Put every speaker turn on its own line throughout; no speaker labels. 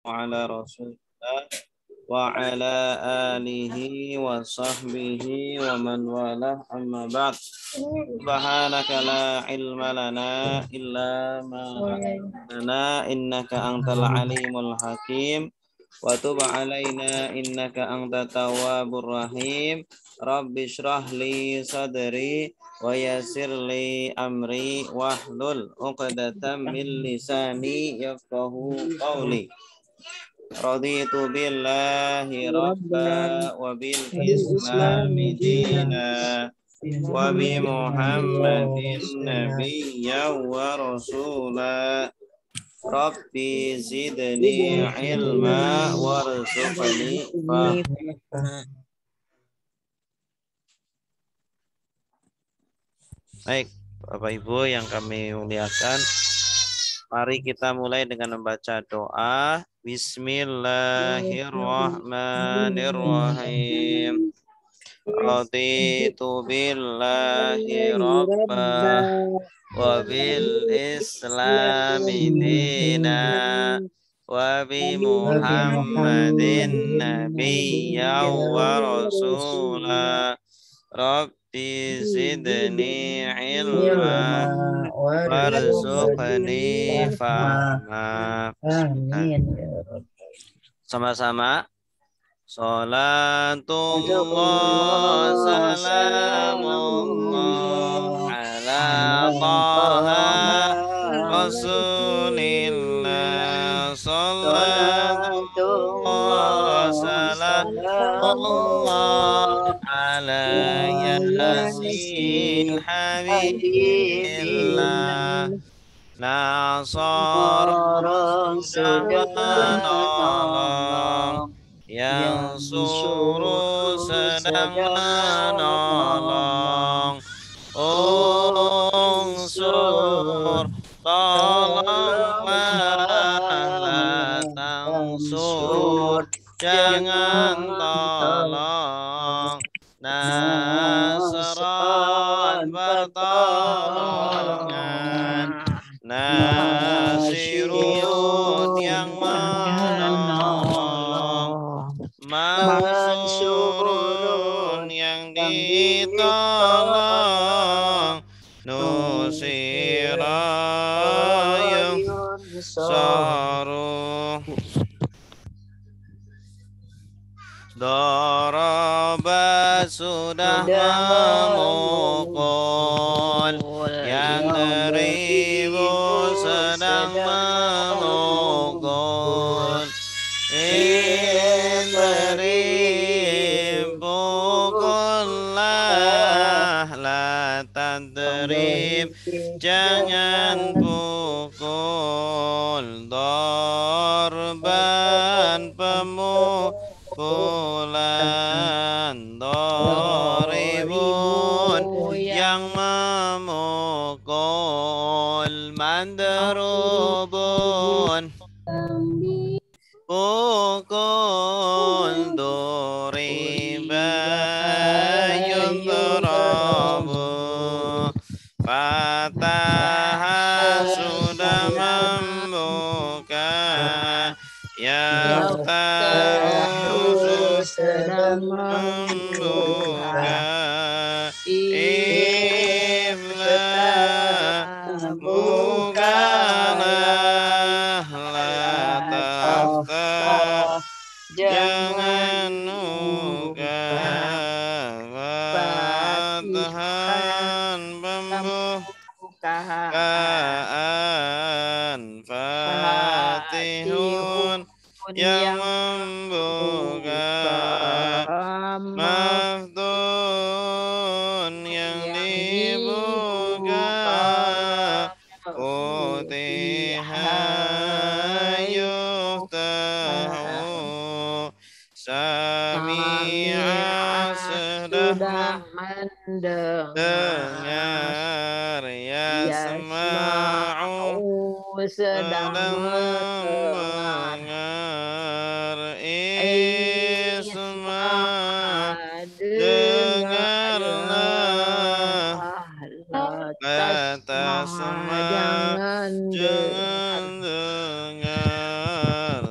ala Rasulillah wa ala alihi wa sahbihi wa man walah amma ba'd. Subhanaka la ilma lana illa ma 'allamtana innaka antal alimul hakim wa tub alaina innaka antat tawwabur rahim. Rabbi shrah li sadri wa yassir li amri wahlul 'uqdatam min lisani yafqahu qawli. Raditu billahi rabba wa bil islami dina wa bi muhammadin nabiyya wa rasula. Rabbi zidni ilma warzuqni fahma. Baik, Bapak Ibu yang kami muliakan, mari kita mulai dengan membaca doa. Bismillahirrahmanirrahim. Raditu billahi rabba wa bil islami dina wa bi muhammadin nabiyya wa rasula. Rabbi zidni ilma warzuqni fahma. Sama-sama. Salatullah salamullah ala taha rasulillah. Salatullah salamullah ala yasin habibillah. Nasarun sudah menolong, yang suruh sedang menolong. Unsur tolonglah, tangsur jangan tolong. Nasran pertolongan, nasirun yang menolong, mansurun yang ditolong, nusirayun saruh. Daraba sudah memukul, yang ribu sedang memukul. Inrib pukullah, la tadrib jangan pukul. Darban pemukulan, doribun yang memukul. Mandrubun pukul, duriba yundrabu. Fatah sudah membuka, yaftahu sedang membuka. Iflah bukalah, la taftah jangan nuka. Fatahan pembukaan, fatihun yang membuka. Maftun yang dibuka. Futiha yuftahu, sami'a sudah mendengar. Yasma'u sedang mendengar. Isma' dengarlah. Batasma jangan dengar.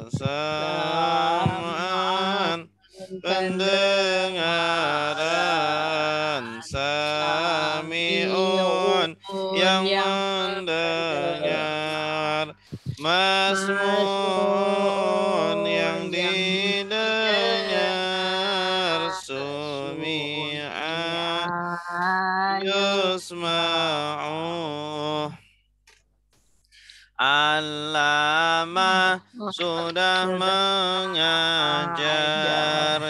yusma'u. Allama sudah mengajar,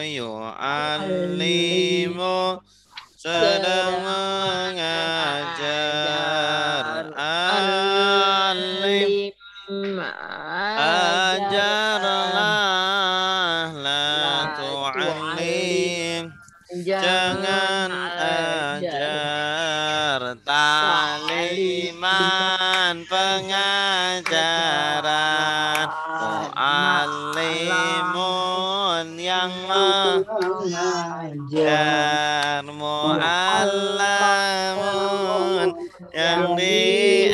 yu'allimu sedang mengajar, alim ajarlah, la tu'allim jangan ajar, taliman pengajaran, mu'allimun yang mengajar, mu'allamun yang diajar,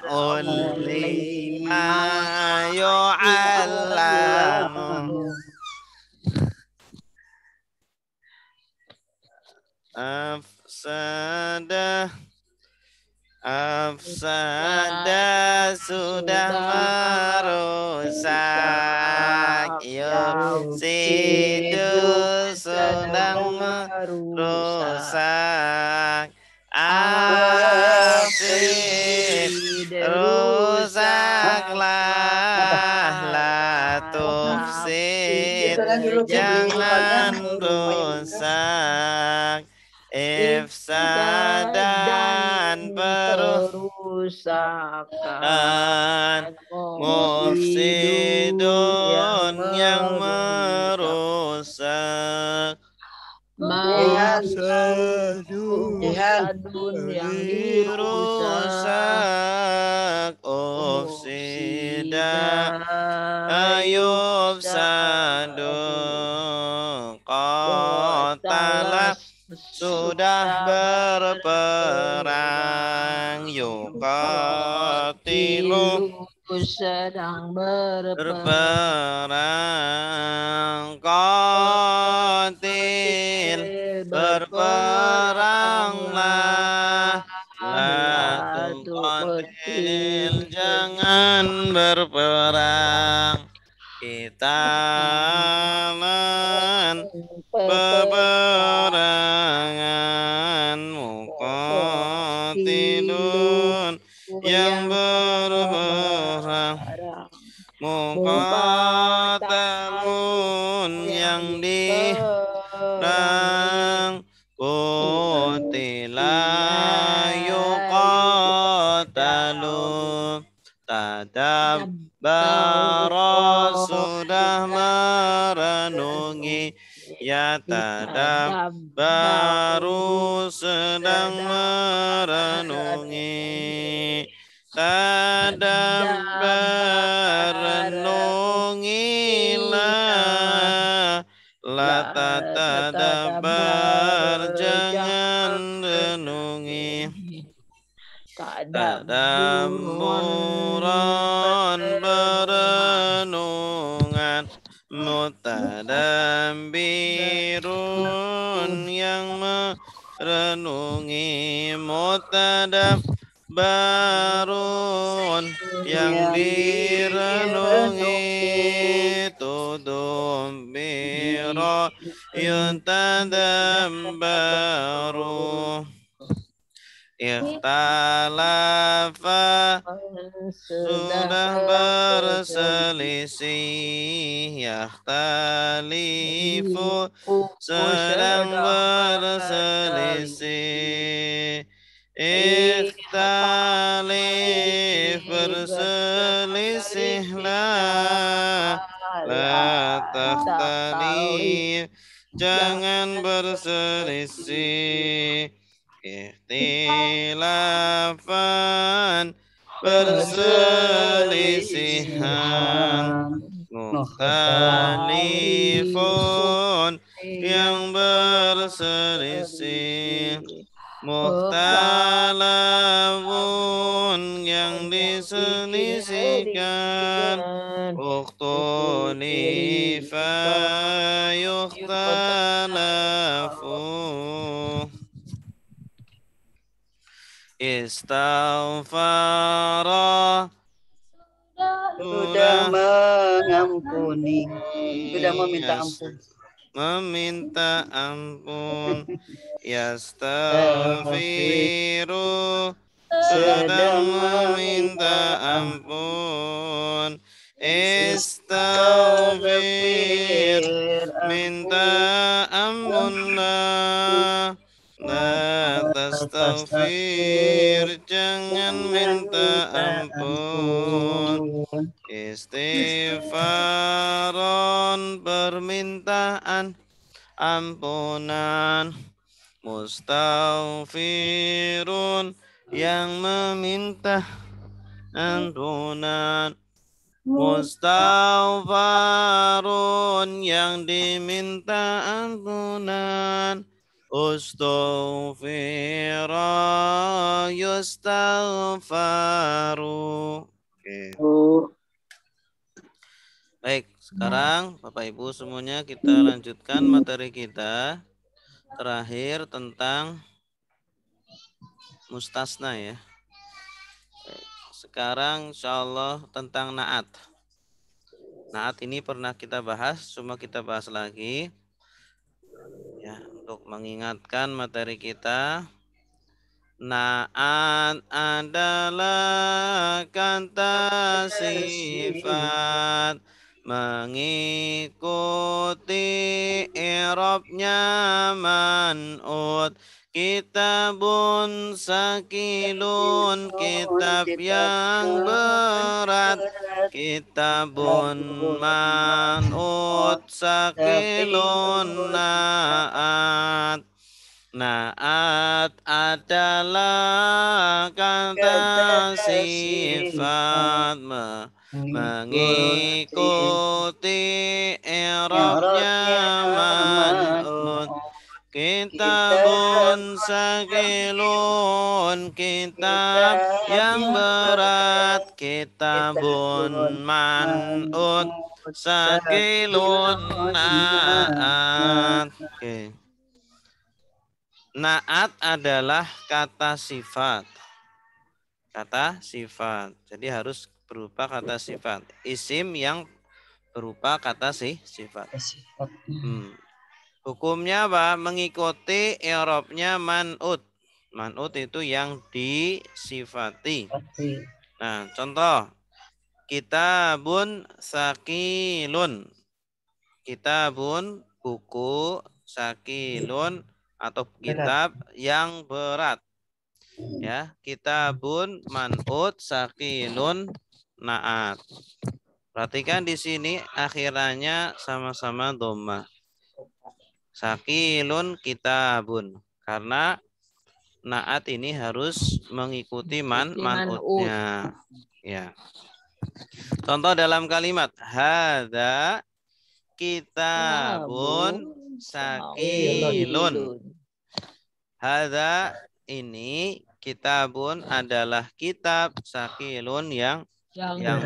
ulima yu'allamu. Afsada sudah merusak, yufsidu sedang merusak, afsid rusaklah, la tufsid jangan rusak, ifsadan perusakan, mufsidun yang merusak, mufsadun yang dirusak, ufsida ayufsadu, qatala sudah berperang, yuqatilu sedang berperang, qatil berperanglah, la tuqatil jangan berperang, qitalan peperangan, muqatilun yang berperang, muqatalun yang diperang, qutila yuqatalu, tadabbara sudah merenungi, yatadabbaru sedang merenungi, tadabbar renungilah, la tatadabbar jangan renungi, tadabburan berenungan, mutadabbirun yang merenungi, mutadabbarun yang direnungi, tudubbira yutadabbaru, ikhtalafa sudah berselisih, yakhtalifu sedang berselisih, ikhtalif berselisihlah, la takhtalif jangan berselisih, ikhtilafan perselisihan, mukhtalifun yang berselisih, mukhtalafun yang diselisihkan, ukhtulifa yukhtalafu, istaghfara
sudah mengampuni, sudah meminta ampun,
meminta ampun. Yastaghfiru, sedang meminta ampun. Istaghfir, minta ampunlah. La tastaghfir, jangan minta ampun. Istighfaron, permintaan ampunan. Mustaghfirun, yang meminta ampunan. Mustaghfarun, yang diminta ampunan. Ustoghfira yustaghfaru. Oke. Baik, sekarang Bapak Ibu semuanya kita lanjutkan materi kita terakhir tentang mustasna ya. Sekarang insya Allah tentang naat. Naat ini pernah kita bahas, cuma kita bahas lagi ya untuk mengingatkan materi kita. Naat adalah kata sifat mengikuti i'rabnya man'ut. Kitabun sakilun, kitab yang berat. Kitabun man'ut, sakilun na'at. Naat adalah kata sifat mengikuti i'rabnya man'ut. Kitabun sakilun, kitab yang berat. Kitabun man'ut, sakilun na'at. Oke. Naat adalah kata sifat. Kata sifat. Jadi harus berupa kata sifat. Isim yang berupa kata sifat. Hukumnya apa? Mengikuti i'rabnya man'ut. Man'ut itu yang disifati. Nah, contoh. Kitabun sakilun. Kitabun, buku, sakilun, atau kitab yang berat. Ya, kitabun man'ut, sakilun na'at. Perhatikan di sini akhirannya sama-sama dhammah. Sakilun kitabun. Karena na'at ini harus mengikuti man'utnya. Ya. Contoh dalam kalimat hadza kitabun sakilun. Hadza ini kitabun adalah kitab, sakilun yang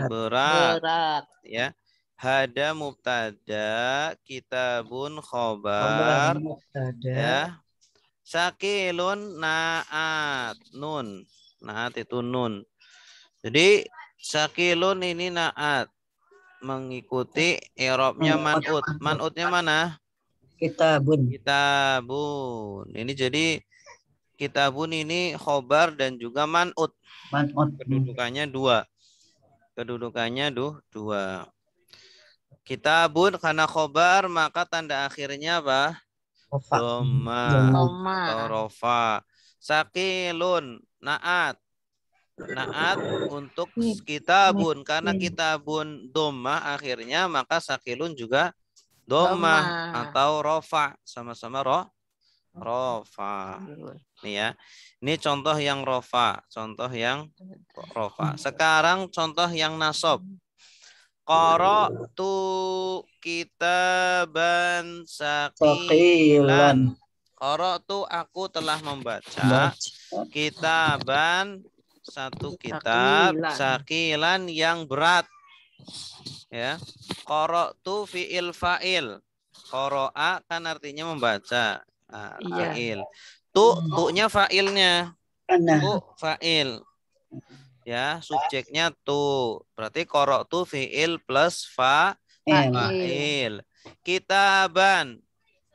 berat. Ya. Hada mubtada, kitabun khobar. Ya. Sakilun naat, nun. Naat itu nun. Jadi sakilun ini naat, mengikuti i'rabnya man'ut. Man'utnya mana?
Kitabun.
Kitabun. Ini jadi kitabun ini khobar dan juga man'ut. Kedudukannya dua. Kedudukannya dua. Kitabun karena khobar maka tanda akhirnya apa? Dhamma atau rofa. Sakilun naat. Naat untuk kitabun karena kitabun dhamma akhirnya maka sakilun juga dhamma atau rofa, sama-sama rofa. Nih ya. Ini contoh yang rofa, contoh yang rofa. Sekarang contoh yang nasab. Qara'tu kitaban saqilan. Qara'tu aku telah membaca kitaban satu kitab saqilan yang berat. Ya. Qara'tu fi'il fa'il. Qara'a kan artinya membaca. Fa'il. Tu-nya fa'ilnya. Tu fa'il. Ya, subjeknya tu. Berarti qara'tu fi'il plus fa'il. Kitaban.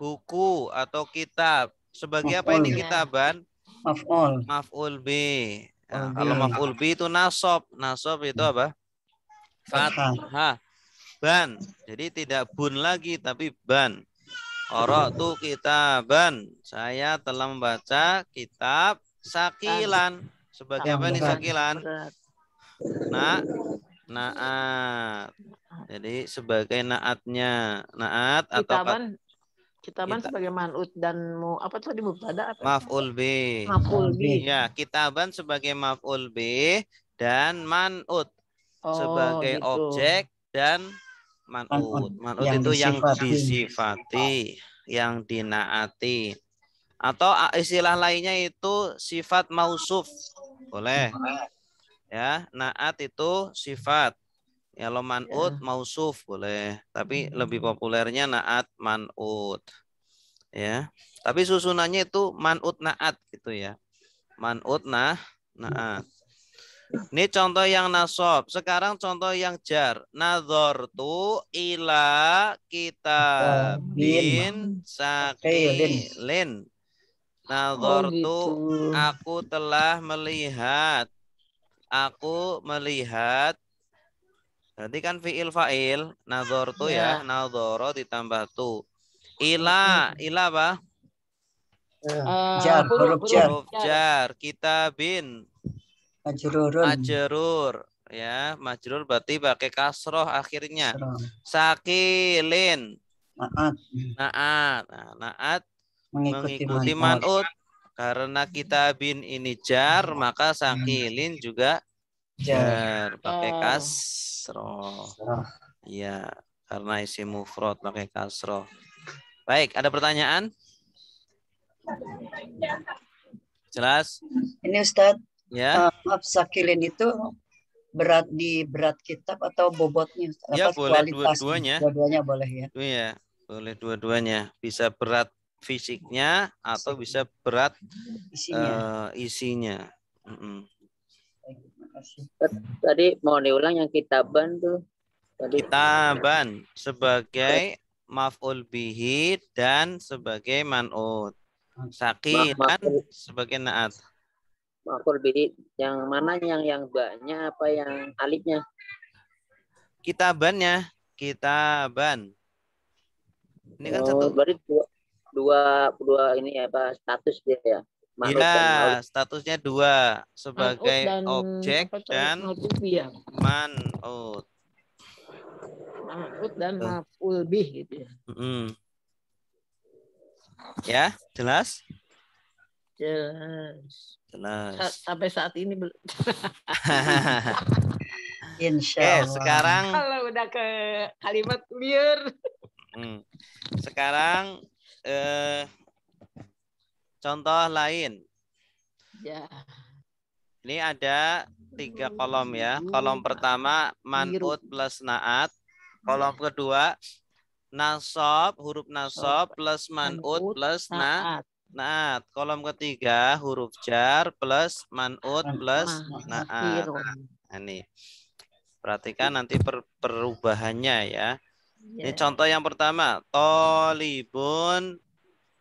buku atau kitab. Sebagai apa ini kitaban?
Maf'ul.
Maf'ul bi. Nah, kalau maf'ul bi itu nasab. Nasab itu apa? Fathah. Ban. Jadi tidak bun lagi tapi ban. Qara'tu kitaban. Saya telah membaca kitab sakilan. Sebagai apa ini sakilan? Naat. Jadi sebagai naatnya. Naat atau
kitaban sebagai man'ut dan apa tadi mubtada apa?
Maf'ul bi.
Maf'ul bi.
Ya, kitaban sebagai maf'ul bi dan man'ut sebagai
gitu.
objek dan man'ut. Man'ut itu yang disifati, yang dinaati. Atau istilah lainnya itu sifat mausuf. Boleh. Ya, naat itu sifat. Kalau man'ut mausuf boleh, tapi lebih populernya naat man'ut. Ya. Tapi susunannya itu man'ut naat gitu ya. Man'ut naat. Ini contoh yang nasab. Sekarang contoh yang jar. Nadhortu ila kitabin sakilin. Nadhortu aku telah melihat. Aku melihat. Berarti kan fi'il fa'il. Nadhortu ya. Nadhoro ditambah tu. Ila apa?
Jar, huruf
jar. Kitabin. Majrur. Ya, majrur berarti pakai kasroh akhirnya. Sakilin. Naat. Naat mengikuti man'ut. Karena kitabin ini jar, maka sakilin juga jar. Pakai kasroh. Ya, karena isi mufrad pakai kasroh. Baik, ada pertanyaan? Jelas?
Ini Ustadz,
ya.
Maaf, sakilin itu berat kitab atau bobotnya?
Ya, boleh dua-duanya.
Dua-duanya boleh ya?
Iya, boleh dua-duanya. Bisa berat fisiknya atau bisa berat isinya.
Tadi mau diulang yang kitaban tuh.
Kitaban sebagai maf'ul bihi dan sebagai man'ut. Sakilan sebagai naat.
Maf'ul bihi yang mana, yang ba-nya apa yang alifnya?
Kitabannya, kitaban. Ini kan satu.
Berarti dua ini ya, apa status dia ya?
Iya, statusnya dua sebagai objek dan man'ut.
Man'ut dan maf'ul bih gitu ya.
Ya, jelas?
Jelas. Sampai saat ini belum.
Insya Allah.
Oke, sekarang
kalau udah ke kalimat liar.
Sekarang contoh lain.
Ya.
Ini ada 3 kolom ya. Kolom pertama man'ut plus naat. Kolom kedua nasab, huruf nasab plus man'ut plus naat. Kolom ketiga huruf jar plus man'ut plus naat. Ini perhatikan nanti perubahannya ya. Ini contoh yang pertama, tolibun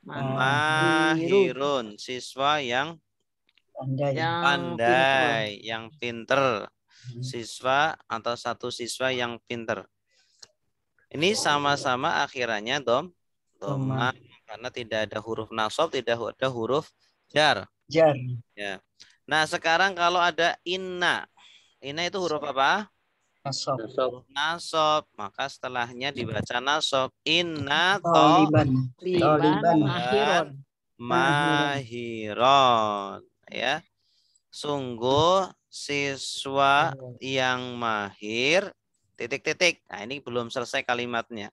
mahirun, siswa yang pandai, yang pinter. Siswa atau satu siswa yang pinter. Ini sama-sama akhirannya dhamma karena tidak ada huruf nasab, tidak ada huruf jar.
Jar.
Ya. Nah, sekarang kalau ada inna. Inna itu huruf apa?
Nasab.
Nasab, maka setelahnya dibaca nasab. Inna
toliban
mahiron. Ya. Sungguh siswa yang mahir titik-titik. Nah, ini belum selesai kalimatnya.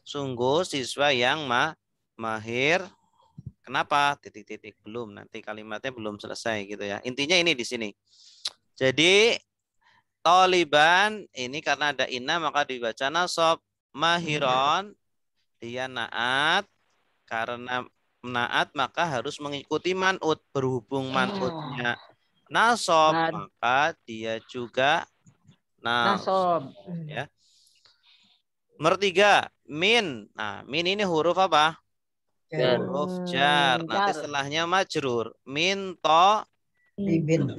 Sungguh siswa yang mahir. Kenapa? Titik-titik belum. Nanti kalimatnya belum selesai gitu ya. Intinya ini di sini. Jadi toliban ini karena ada inna maka dibaca nasab. Mahiron dia naat. Karena naat maka harus mengikuti man'ut. Berhubung man'utnya nasab maka dia juga nasab. Ya. Nomor 3 min. Nah, min ini huruf apa? huruf jar. Nanti setelahnya majrur. Min tolibin.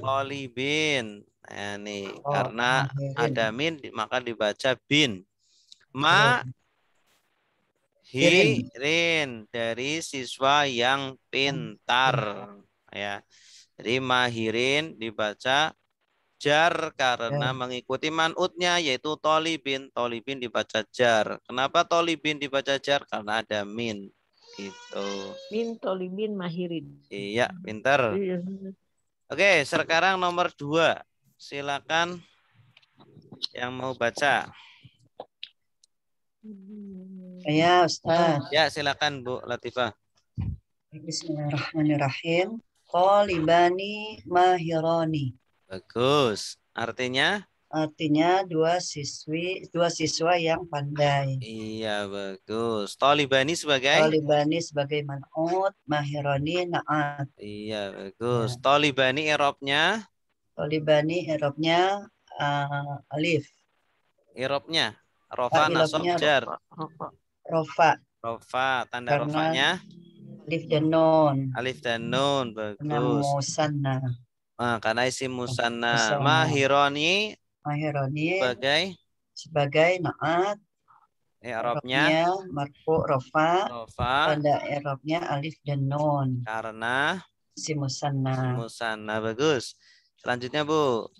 Nah, nih karena ada min maka dibaca bin. Hirin dari siswa yang pintar. Ya. Jadi mahirin dibaca jar karena mengikuti man'utnya yaitu tolibin. Tolibin dibaca jar. Kenapa tolibin dibaca jar? Karena ada min. Gitu.
Min tolibin mahirin.
Iya, pintar. Oke, sekarang nomor 2. Silakan yang mau baca.
Ya, Ustaz.
Ya, silakan Bu Latifah.
Bismillahirrahmanirrahim. Talibani mahirani.
Bagus. Artinya?
Artinya dua siswa yang pandai.
Iya, bagus. Talibani sebagai?
Talibani sebagai man'ut, mahirani na'at.
Iya, bagus. Ya. Talibani i'rabnya?
Talibani i'rabnya alif.
I'rabnya? Rofa, nasab, jar.
Rofa.
Rofa, tanda rofanya?
Alif dan nun.
Alif dan nun, bagus.
Musanna.
Nah, karena isim musanna. Mahironi sebagai na'at. I'rabnya
marfu rofa. Tanda i'rabnya alif dan nun.
Karena
isim musanna.
Musanna, bagus. Selanjutnya Bu.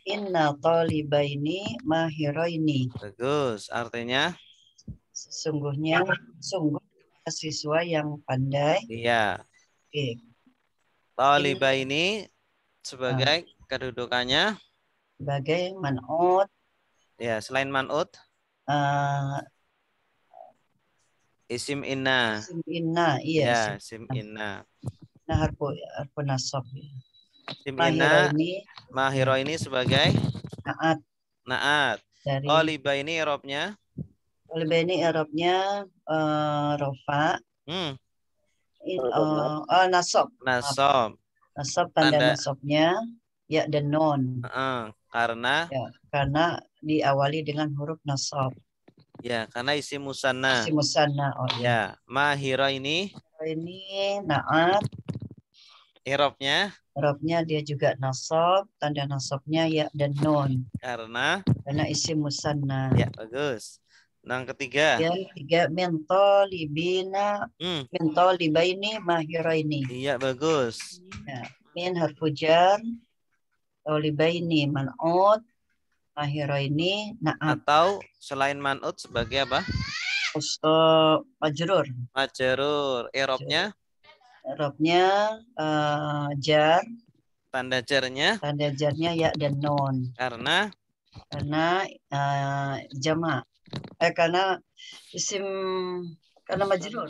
Inna talibaini mahiraini.
Bagus. Artinya?
Sungguh siswa yang pandai.
Iya.
Oke.
Talibaini sebagai kedudukannya?
Sebagai man'ut.
Ya, selain man'ut? Isim inna.
Isim inna, iya.
Ya, isim inna.
Nah, harfu nasab.
Isim inna. Mahiro ini sebagai?
Na'at.
Na'at. Talibaini i'rabnya?
Talibaini i'rabnya rofa. Nasab. Nasab tanda nasabnya ya dan nun.
Karena?
Ya, karena diawali dengan huruf nasab.
Ya, karena isim musanna.
Isim musanna. Oh
ya. Mahira ini?
Ini na'at.
I'rabnya?
I'rabnya dia juga nasab, tanda nasabnya ya dan nun.
Karena
isim musanna.
Ya, bagus. Yang ketiga?
Yang ketiga min talibaini mahiraini.
Iya, bagus.
Ya, min harfu jar, talibaini man'ut, mahiraini na'at.
Atau selain man'ut sebagai apa?
Majrur.
Majrur. I'rabnya?
I'rabnya jar.
Tanda jarnya?
Tanda jarnya ya dan nun.
Karena
jama'. Karena majrur.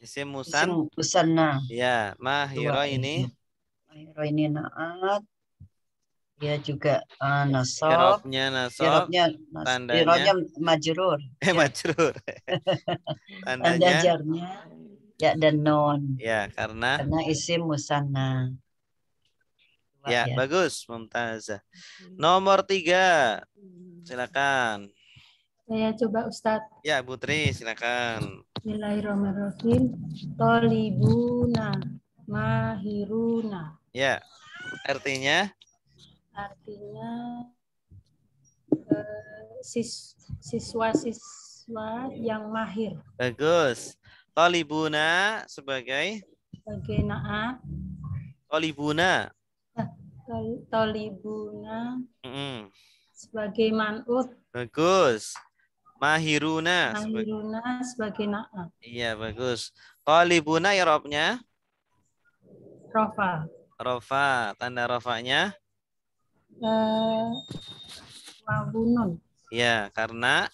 Isim
musanna.
Ya, mahira ini?
Mahira ini na'at. Dia juga nasab.
I'rabnya nasab.
Tandanya majrur.
Majrur.
Tanda jarnya ya dan nun.
Ya, karena
isim musanna.
Ya, bagus, Mumtazah. Nomor 3. Silakan.
Saya coba Ustadz.
Ya, Putri, silakan.
Bismillahirrahmanirrahim. Talibuna mahiruna.
Ya. Artinya?
Artinya siswa-siswa yang mahir.
Bagus. Talibuna sebagai
na'at.
Talibuna.
Talibuna sebagai man'ut.
Bagus. Mahiruna
sebagai na'at.
Iya, bagus. Talibuna i'rabnya?
Rofa.
Rofa. Tanda rofanya?
Wawunun.
Ya, karena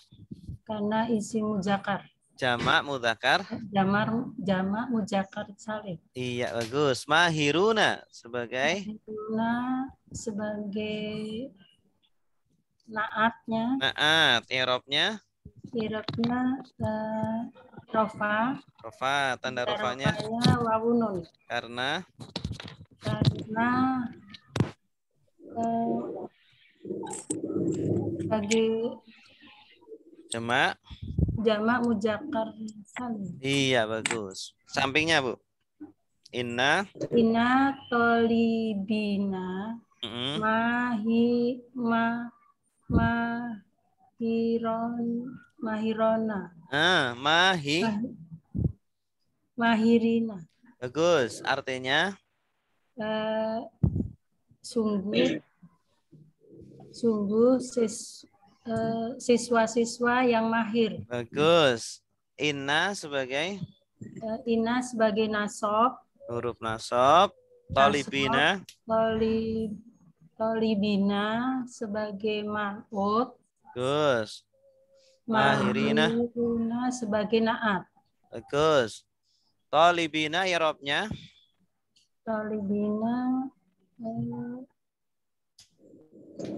isim muzakkar.
Jamak mudzakkar?
Jamak muzakkar salim.
Iya, bagus. Mahiruna sebagai?
Mahiruna sebagai na'atnya.
Na'at. I'rabnya?
I'rabnya rofa.
Rofa. Tanda rofanya?
Wawunun.
Karena
sebagai
jamak
muzakkar salim.
Iya, bagus. Sampingnya, Bu. Inna.
Inna tolibina
Mm-mm.
mahirona.
Mahi.
Mahirina.
Bagus. Artinya?
Sungguh siswa-siswa yang mahir.
Bagus. Inna sebagai?
Inna sebagai nasab.
Huruf nasab. Tolibina.
Tolibina sebagai man'ut.
Bagus. Mahirina.
Mahiruna sebagai naat.
Bagus. Tolibina i'rabnya?
Tolibina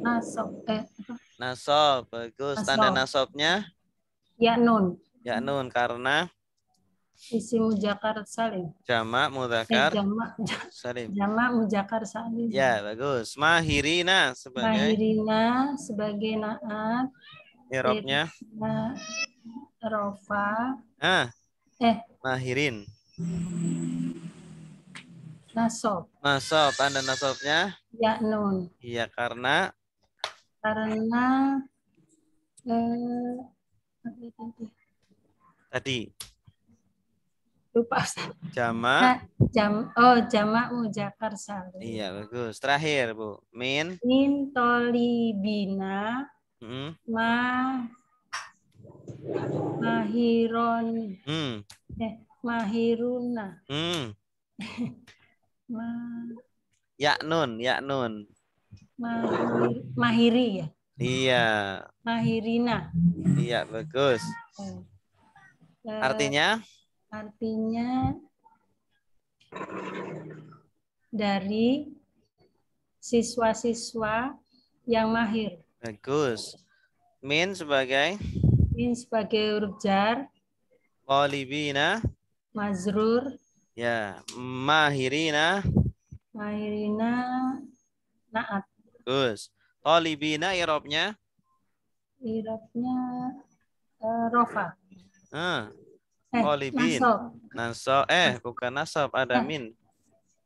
nasab.
Nasab. Bagus. Tanda nasabnya?
Ya nun.
Ya nun karena?
Isim muzakkar salim.
Jamak muzakkar
salim. Jamak muzakkar salim.
Ya, bagus. Mahirina sebagai?
Mahirina sebagai naat.
I'rabnya?
Rofa.
Mahirin.
Nasab.
Nasab. Tanda nasabnya?
Ya nun.
Iya, karena? Tadi.
Lupa.
Jamak.
Jamak muzakkar salim.
Iya, bagus. Terakhir, Bu. Min
tolibina mahiron. Mahiruna.
Ya nun.
Mahiri ya.
Iya.
Mahirina.
Iya, bagus. Artinya?
Artinya dari siswa-siswa yang mahir.
Bagus. Min sebagai?
Min sebagai huruf jar.
Qalibina.
Mazrur.
Ya. Mahirina.
Mahirina naat.
Bagus. Qalibina i'rabnya?
I'rabnya rofa.
Qalibin. Nasab. Bukan nasab, ada min.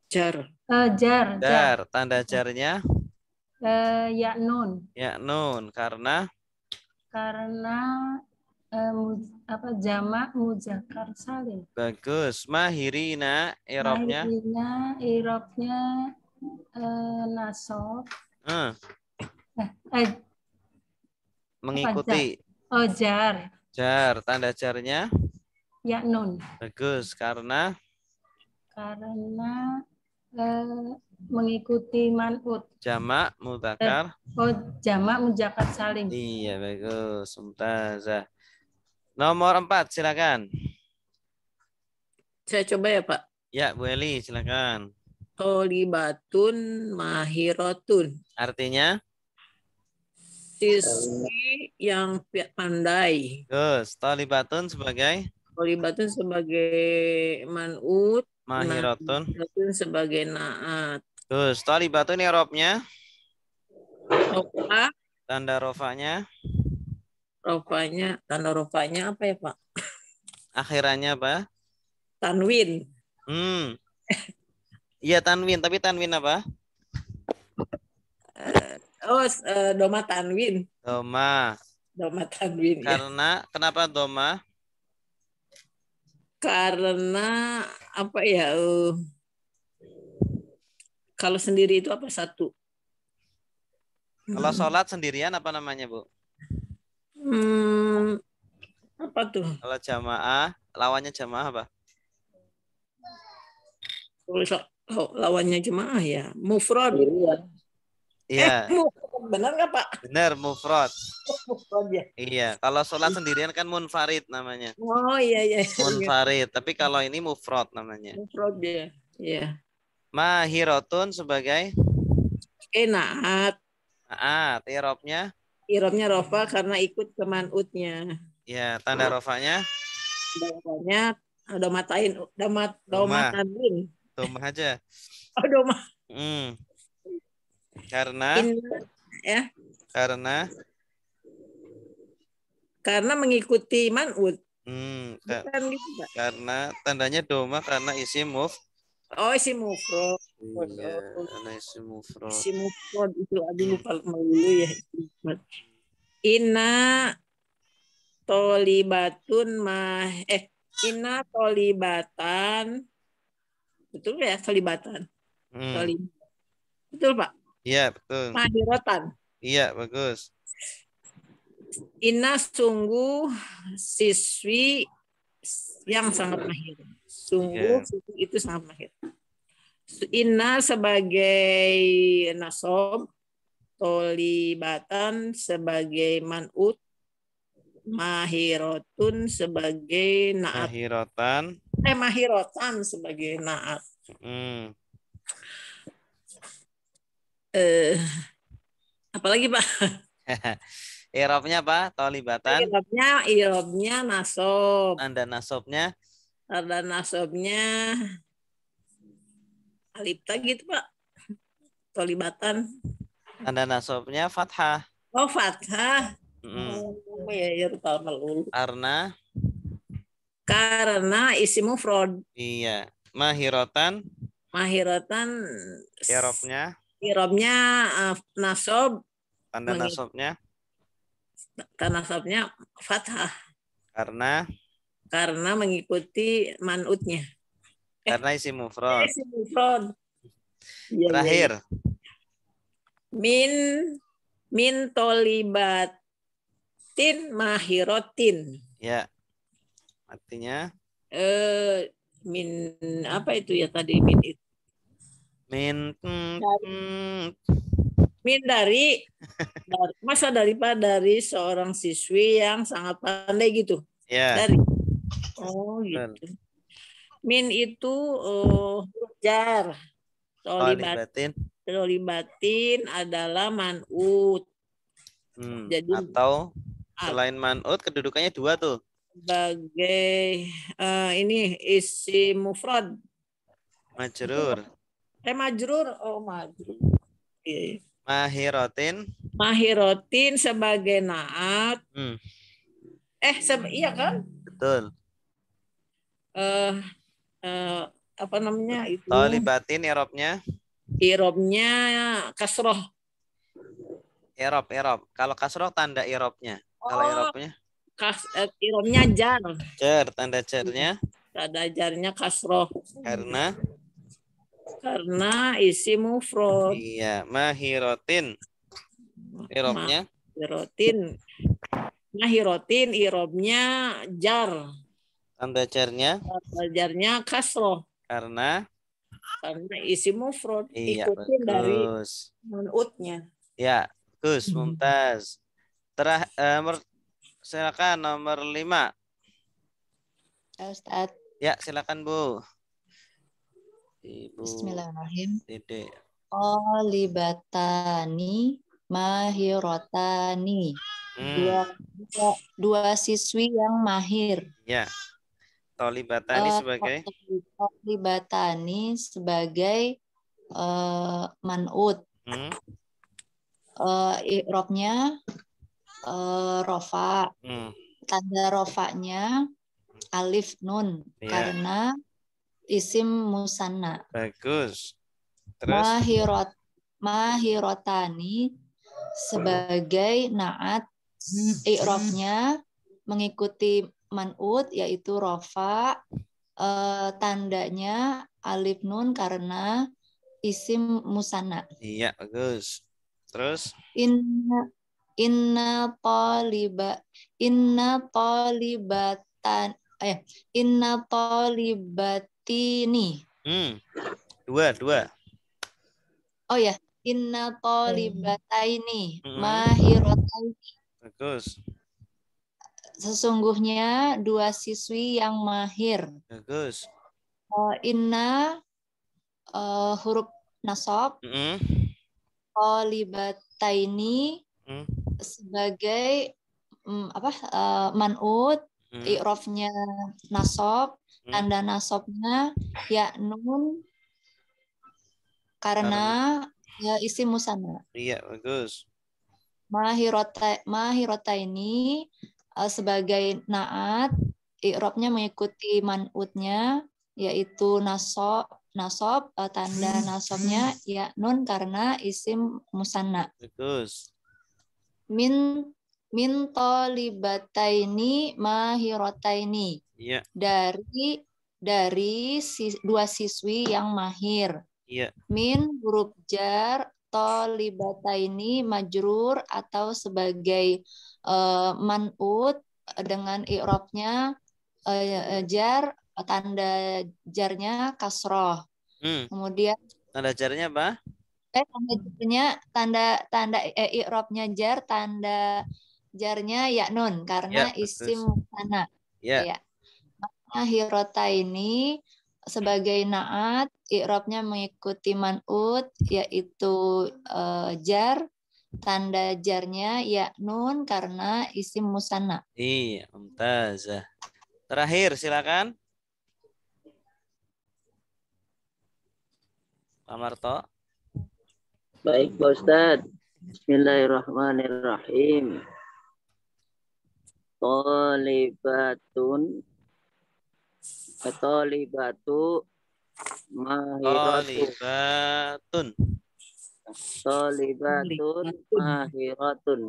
Jar.
Jar.
Tanda jarnya?
Ya nun.
Ya nun karena?
Jamak muzakkar salim.
Bagus. Mahirina i'rabnya?
Mahirina i'rabnya nasab.
Mengikuti.
Jar.
Jar. Tanda jarnya?
Ya nun.
Bagus. Karena?
Mengikuti man'ut.
Jamak mudzakkar.
Jamak muzakkar salim.
Iya, bagus. Mumtazah. Nomor 4, silakan.
Saya coba ya, Pak.
Ya, Bu Eli, silakan.
Tolibatun mahirotun.
Artinya?
Siswi yang pandai.
Gus. Tolibatun sebagai?
Tolibatun sebagai man'ut.
Mahirotun.
Mahirotun sebagai naat.
Gus. Tolibatun i'rabnya?
Rofa.
Tanda rofanya?
Tanda rofanya apa ya, Pak?
Akhirannya apa?
Tanwin.
Iya, tanwin. Tapi tanwin apa?
Doma tanwin.
Doma
Tanwin.
Karena, kenapa doma?
Karena apa ya? Kalau sendiri itu apa satu?
Kalau sholat sendirian apa namanya, Bu?
Apa tuh?
Kalau jamaah, lawannya jamaah apa?
Lawannya jemaah ya. Mufrad.
Iya.
Benar nggak, Pak?
Benar, mufrad.
Mufrad ya.
Iya, kalau sholat sendirian kan munfarid namanya.
Oh iya.
Munfarid, tapi kalau ini mufrad namanya.
Mufrad ya. Iya.
Mahirotun sebagai?
Naat.
Naat, i'rabnya?
I'rabnya rofa karena ikut ke man'utnya.
Ya, tanda rofanya?
Rofanya doma tanwin.
Doma aja.
Oh, doma.
Karena?
Ya.
Karena
mengikuti man'ut.
Bukan gitu, Pak.
Karena tandanya doma karena isim
Oh, isim mufrad.
iya, karena isim mufrad.
Isim mufrad itu aduh lupa melulu ya. Inna tolibatun inna tolibatan. Betul ya, tolibatan. Betul, Pak.
Iya, betul.
Mahiratan.
Iya, bagus.
Inna sungguh siswi yang sangat mahir. Sungguh siswi itu sangat mahir. Inna sebagai nasob, tolibatan sebagai man'ut, mahirotun sebagai naat. Mahirotan sebagai naat. Apalagi, Pak?
I'rabnya apa? Tolibatan.
I'rabnya nasob.
Tanda nasobnya?
Tanda nasobnya alifta gitu, Pak. Tolibatan.
Tanda nasobnya fathah.
Oh, fathah. Oh ya, karena isim mufrad.
Iya. Mahiratan.
I'rabnya nasob.
Tanda nasobnya
fathah.
Karena
mengikuti man'utnya.
Karena isim mufrad.
Terakhir. Min tolibatin mahirotin.
Ya. Artinya
min apa itu ya tadi min itu? Min dari masa dari seorang siswi yang sangat pandai gitu.
Ya.
Dari. Oh gitu. Min itu jar. Tolibatin adalah man'ut. Jadi
atau selain man'ut kedudukannya dua tuh.
Sebagai ini isim mufrad.
Majrur.
Majrur. Oh, majrur. Iya. Mahirotin sebagai naat. Iya kan?
Betul.
Apa namanya itu?
Tolibatin i'rabnya?
I'rabnya kasroh.
I'rab. Kalau kasroh tanda i'rabnya. Kalau i'rabnya?
I'rabnya jar.
Tanda jarnya?
Tanda jarnya kasroh. Karena isim mufrad.
Iya, mahirotin. I'rabnya?
Mahirotin i'rabnya jar.
Tanda jarnya?
Tanda jarnya kasroh.
Karena
isim mufrad.
Iya,
ikutin
bagus.
dari man'utnya.
Ya, bagus, mumtaz. Silakan nomor 5.
Ustaz.
Ya, silakan Bu.
Ibu. Bismillahirrahmanirrahim.
Dede.
Tolibatani mahirotani. Dua siswi yang mahir.
Ya. Tolibatani sebagai man'ut. I'rabnya rofa. Tanda rofanya alif nun karena isim musanna. Bagus. Terus
mahirotani sebagai naat. I'rabnya mengikuti man'ut yaitu rofa. Tandanya alif nun karena isim musanna.
Iya, bagus. Terus
inna tolibatini.
Dua.
Oh ya, inna tolibataini mahirotaini.
Bagus.
Sesungguhnya dua siswi yang mahir.
Bagus.
Inna huruf nasab. Tolibataini sebagai man'ut. I'rabnya nasab. Tanda nasabnya ya nun karena isim musanna.
Iya, bagus.
Mahirota ini sebagai naat. i'rabnya mengikuti man'utnya, yaitu nasob, tanda nasobnya ya nun karena isim musanna.
Bagus.
Min tolibataini mahirataini.
Iya.
Dari dua siswi yang mahir.
Iya.
Min huruf jar, tolibataini majrur atau sebagai man'ut dengan i'rabnya jar, tanda jarnya kasroh. Kemudian
tanda jarnya apa?
Tanda i'rabnya jar, tanda jarnya ya nun karena isim musanna. Ya. Mahirota ini sebagai naat, i'rabnya mengikuti man'ut yaitu jar, tanda jarnya ya nun karena isim musanna.
Iya, mumtazah. Terakhir silakan. Pak Marto.
Baik, Pak Ustadz. Bismillahirrahmanirrahim. Tolibatun mahiratun. Tolibatun mahiratun.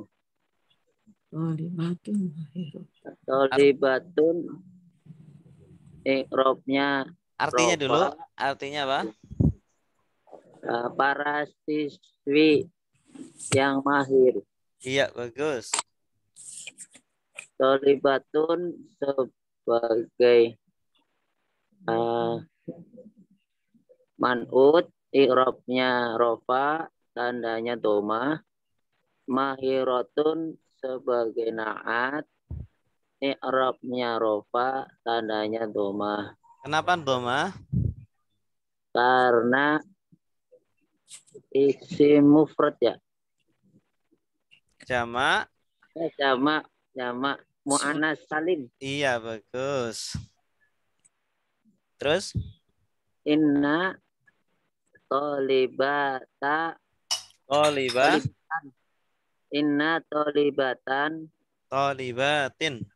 Tolibatun i'rabnya
artinya
rofa.
Dulu, artinya apa?
Para siswi yang mahir.
Iya, bagus.
Tolibatun sebagai man'ut, i'rabnya rofa, tandanya doma. Mahiratun sebagai na'at, i'rabnya rofa, tandanya doma.
Kenapa doma?
Karena isim mufrad ya.
Jamak
mu'annas salim.
Iya, bagus. Terus?
Inna tolibata. Inna tolibatan.
Tolibatin.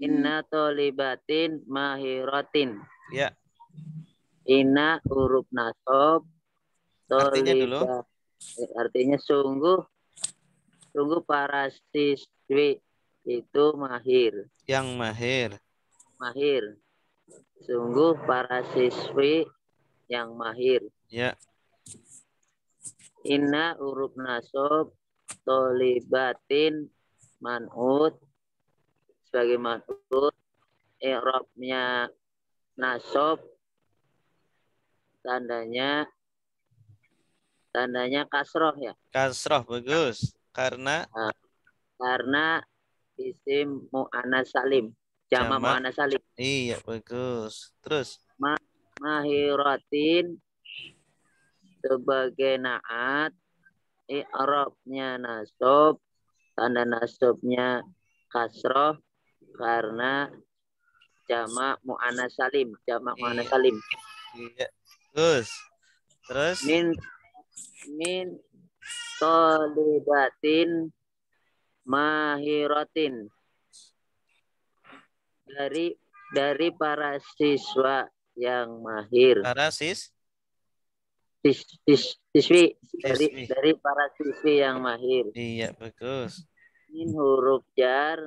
Inna tolibatin mahiratin.
Ya.
Inna huruf nasab.
Artinya dulu.
Artinya sungguh para siswi itu mahir.
Yang mahir.
Sungguh para siswi yang mahir.
Ya.
Inna huruf nasab, tolibatin man'ut sebagai man'ut, i'rabnya nasab, tandanya kasroh ya.
Kasroh, bagus. Karena
isim mu'annas salim. Jamak mu'annas salim.
Iya, bagus. Terus?
Mahiratin sebagai na'at, i'rabnya nasab, tanda nasabnya kasroh karena jamak mu'annas salim. Mu'annas salim.
Iya. Terus?
Min tolibatin mahiratin. Dari para siswa yang mahir.
Para
siswi. Dari para siswi yang mahir.
Iya, bagus.
Min huruf jar,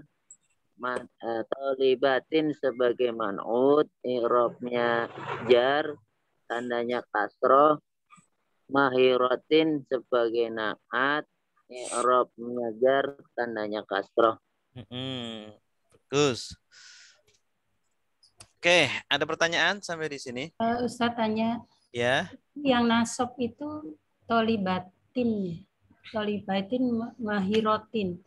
tolibatin sebagai man'ut, i'rabnya jar, tandanya kasroh, mahiratin sebagai na'at, i'rabnya jar, tandanya kasroh.
Bagus. Oke, ada pertanyaan sampai di sini?
Ustaz tanya.
Ya.
Yang nasab itu tolibatin mahirotin.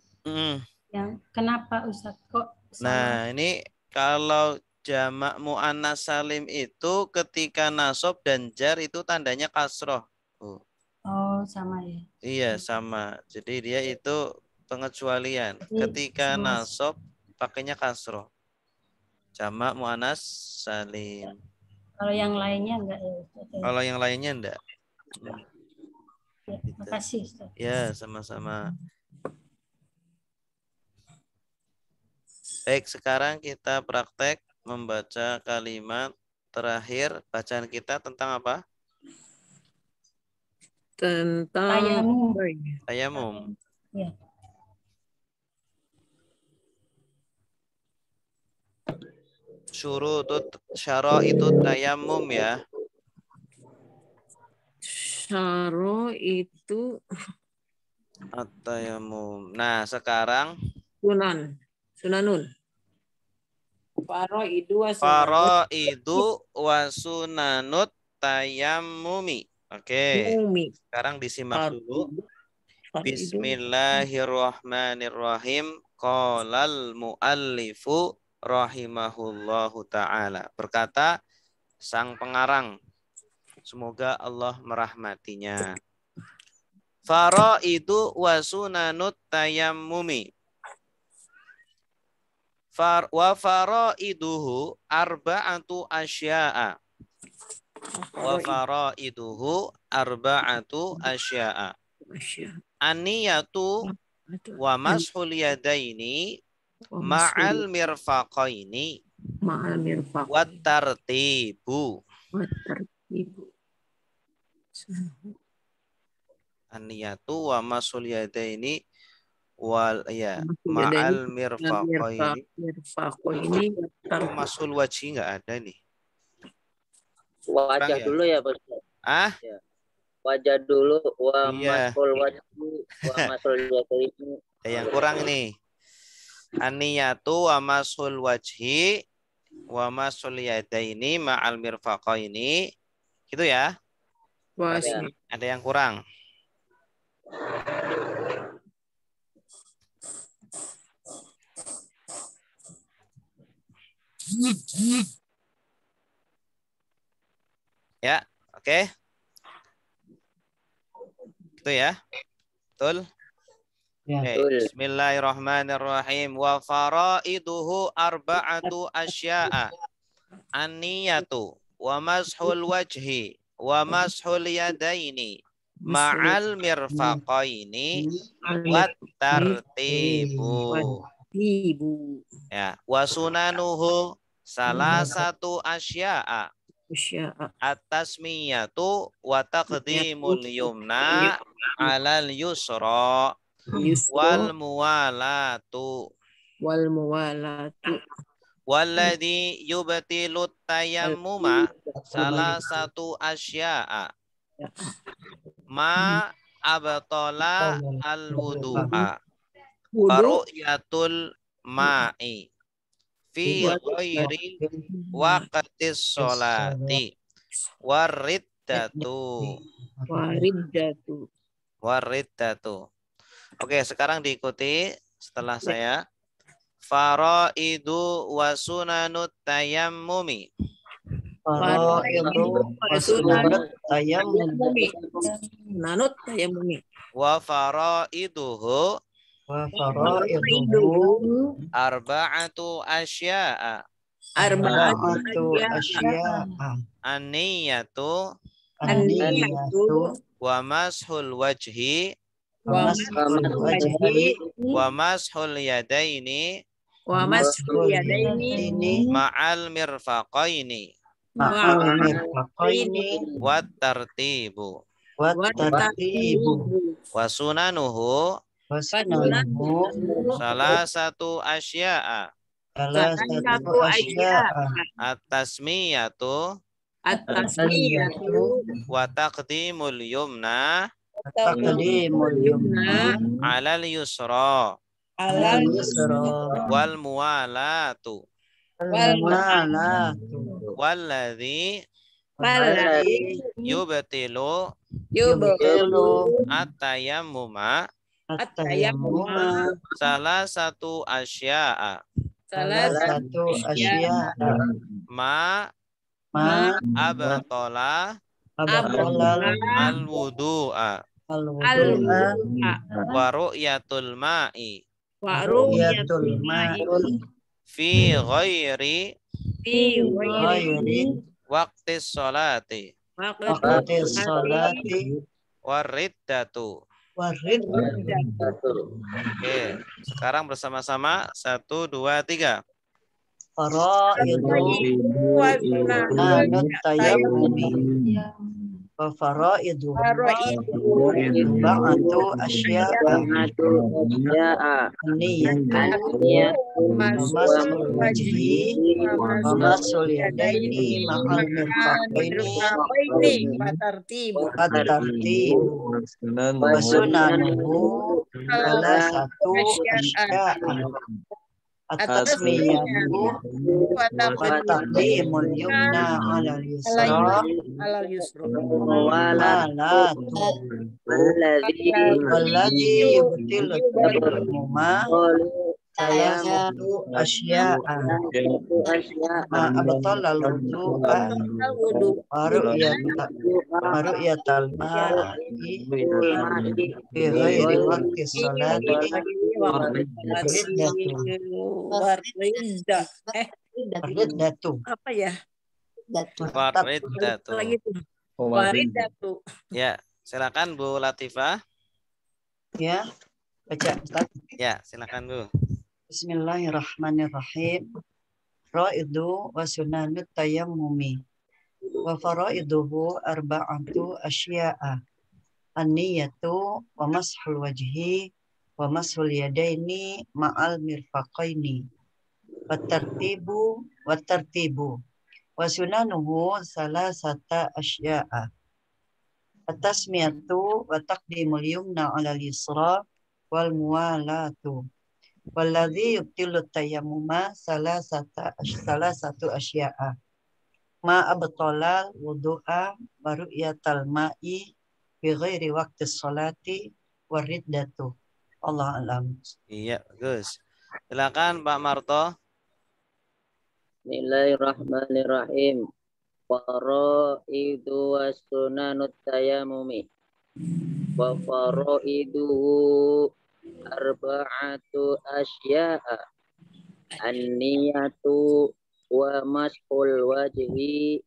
Yang kenapa Ustaz kok salah?
Nah, ini kalau jamak mu'annas salim itu ketika nasab dan jar itu tandanya kasroh.
Oh, sama ya.
Iya, sama. Jadi dia itu pengecualian. Ketika nasab pakainya kasroh. Jamak mu'annas salim.
Kalau yang lainnya enggak ya, Ustaz?
Kalau yang lainnya enggak.
Ya, makasih, Ustaz.
Ya, sama-sama. Baik, sekarang kita praktek membaca kalimat terakhir. Bacaan kita tentang apa?
Tentang
Tayamum.
Tayamum.
Ya.
Syara'itut tayamum ya.
syaro itu
At-tayamum. Nah, sekarang
sunanun. Faraidu wa sunanun.
faraidu wa sunanut tayammumi. Oke.
Mumi.
Sekarang disimak dulu.
Faraidu.
Bismillahirrahmanirrahim. Qalal muallifu rahimahullahu ta'ala. Berkata sang pengarang, semoga Allah merahmatinya. Faraidu wa sunanut tayammumi. Wa faraiduhu arba'atu asya'a. Wa faraiduhu arba'atu asya'a. An-niyatu wa mashul yadaini ma'al mirfaqaini wa tartibu. An-niyatu wa mashul yadaini wal ya ma'al mirfaqaini. Mashul wajhi enggak ada nih.
Wajah
ya?
dulu ya, Bos.
Ah?
Ya. Wajah dulu, wa
Iya.
masul wajhi, wa masul yadaini.
Yang kurang nih. An-niyatu wa mashul wajhi wa mashul yadaini ma'al mirfaqaini. Gitu ya. Ada yang kurang. Ya, oke. Gitu ya. Betul?
Ya.
Bismillahirrahmanirrahim. Wa faraiduhu arba'atu asya'a. An-niyatu wa mashul wajhi wa mashul yadaini ma'al mirfaqaini wa tartibu. Ya, wa sunanuhu salasatu asya'a. At-tasmiyatu wa taqdimul yumna 'alal yusra wal muwalatu walladhi yubtilu tayammuma salasatu asya'a ma abtala al wudu'a faru'yatul ma'i fi ghairi waqtis sholati wariddatu. Oke, sekarang diikuti setelah saya. Faraidu wa sunanut tayammumi.
Faraidu wa sunanut tayammumi.
Wa faraiduhu
Wa faraiduhu
arba'atu asya'a.
arba'atu asya'a.
An-niyatu
An-niyatu
wa mashul wajhi
wa mashul wajhi
wa mashul yadaini
wa mashul yadaini
ma'al mirfaqaini
ma'al mirfaqaini
wa tartibu.
wa tartibu
Wa sunanuhu
wa sunanuhu
salasatu asya'a.
salasatu asya'a.
At-tasmiyatu
At-tasmiyatu
wa taqdimul yumna
taqdimul yumna
'alal yusra
alal yusra
wal muwalatu
wal muwalatu
walladhi yubtilu at-tayammuma
at-tayammuma
salasatu asya'a
salasatu asya'a
ma
ma
abtala
abtala
al-wudu'a
al-wudu'a
wa ru'yatul ma'i
ru'yatul ma'i
fi ghairi
ghairi
waqtis sholati
waqtis sholati
wariddatu.
Satu.
Oke, sekarang bersama-sama 1, 2, 3.
Faraidu sunanut tayammumi wa faraiduhu arba'atu asya'a niyatu masul wajhi wa masul yadaini ma'al mirfaqaini at-tartibu wa sunanuhu salah satu asya'a at-tasmiyatu wa taqdimul yumna 'alal yusra walladhi yubtilu tayammuma salasatu asya'a ma abtalal wudu'a wa ru'yatal ma'i fi ghairi waqti sholati riddatu
Apa ya?
Waridatu.
Waridatu.
Ya, silakan Bu Latifah.
ya baca Ustaz.
Ya, silakan Bu.
Bismillahirrahmanirrahim. Raidu wa sunanut tayammumi wa faraiduhu arba'atu asya'a an-niyatu wa mashul wajhi wa mashul yadaini ma'al mirfaqaini wa tartibu wa sunanuhu salasata asya'a at-tasmiyatu wa taqdimul yumna 'alal yusra wal muwalatu walladhi yubtilu tayammuma salasatu asya'a ma abtalal wudu'a wa ru'yatal ma'i bi ghairi waqti sholati wa riddatu. Allah alam.
Iya, bagus. Silakan Pak Marto.
Bismillahirrahmanirrahim. Faraidu wa sunanut tayammumi wa faraiduhu arba'atu asya'a an-niyatu wa mashul wajhi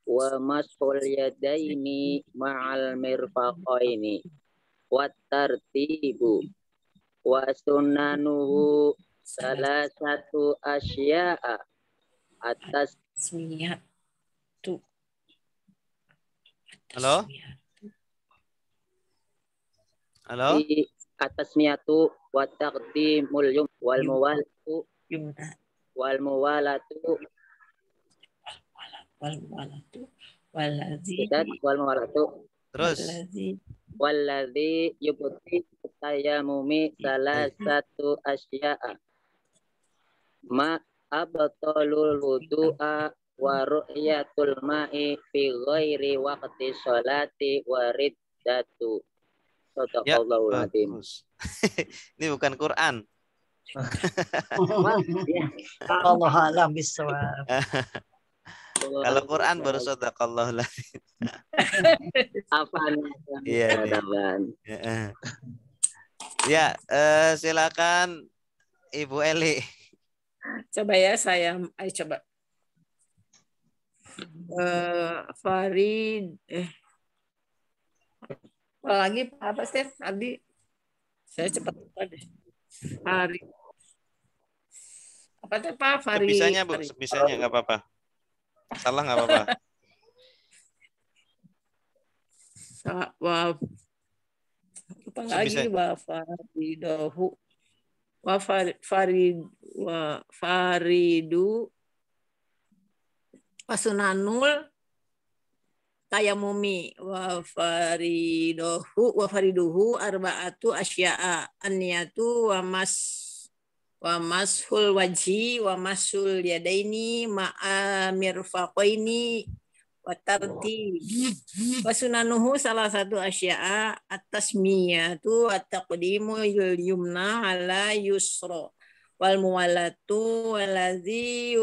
wa mashul yadaini ma'al mirfaqaini wa tartibu wa sunanuhu salasatu asya'a atas
Halo? Halo?
atas miyatu wa taqdimul yum wal muwalatu
Terus.
Walladzi yubti tayammumi salasatu asya'a ma abtalul wudu'a wa ru'yatul ma'i fi ghairi waqti sholati wa riddatu. Sadaqallahul azim.
Ini bukan Quran.
Allah alam bisawab.
Kalau Quran baru sadaqallahul azim.
Apaan?
Iya. Ya, silakan Ibu Eli.
Coba ya saya, ayo coba. Farid, apa lagi apa sih tadi? Saya cepat lupa deh. Farid. Apa tuh Pak Farid?
Sebisanya Bu, sebisanya nggak apa-apa. Salah nggak apa-apa.
Apa lagi wa faridahu wa faridu wasunanul tayamumi wa fariduhu arba'atu asya'a an-niyatu wa mashul wajhi wa mashul yadaini ma'a mirfaqaini wa tartib wa sunanuhu salah satu asya'a at-tasmiyatu wa taqdimu yumna ala yusra wal muwalatu waladzi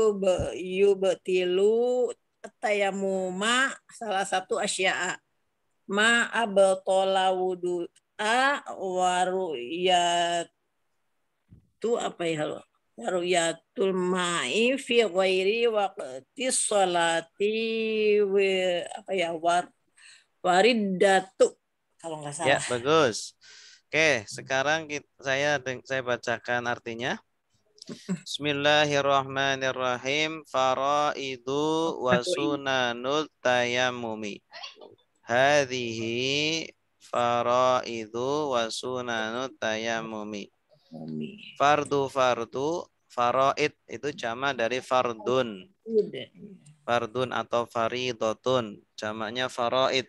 yubtilu tayammuma salah satu asya'a ma abtala wudu'a wa ru'yatu apa ya lo ru'yatul ma'i fi ghairi waqti sholati apa ya wariddatu kalau nggak salah.
Ya, bagus. Oke, sekarang saya bacakan artinya. Bismillahirrahmanirrahim. Faraidu wa sunanut tayammumi. Hadhihi faraidu wa sunanut tayammumi. Fardu faraid itu jama dari fardun. Fardun atau faridotun, jamaknya faraid.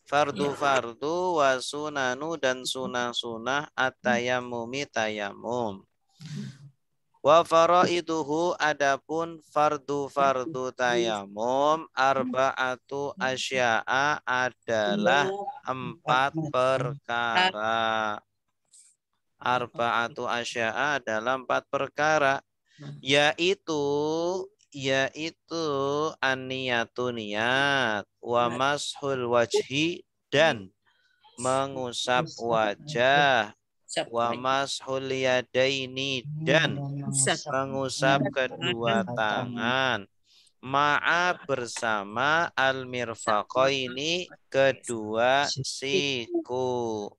Fardu wa sunanu dan sunah at-tayammumi tayamum. Wa faraiduhu adapun fardu tayamum arba'atu asya'a adalah 4 perkara. Arba'atu asya'a adalah 4 perkara, yaitu an-niyatu niat, wa mashul wajhi dan mengusap wajah, wa mashul yadaini dan mengusap kedua tangan, ma'a bersama al-mirfaqaini kedua siku.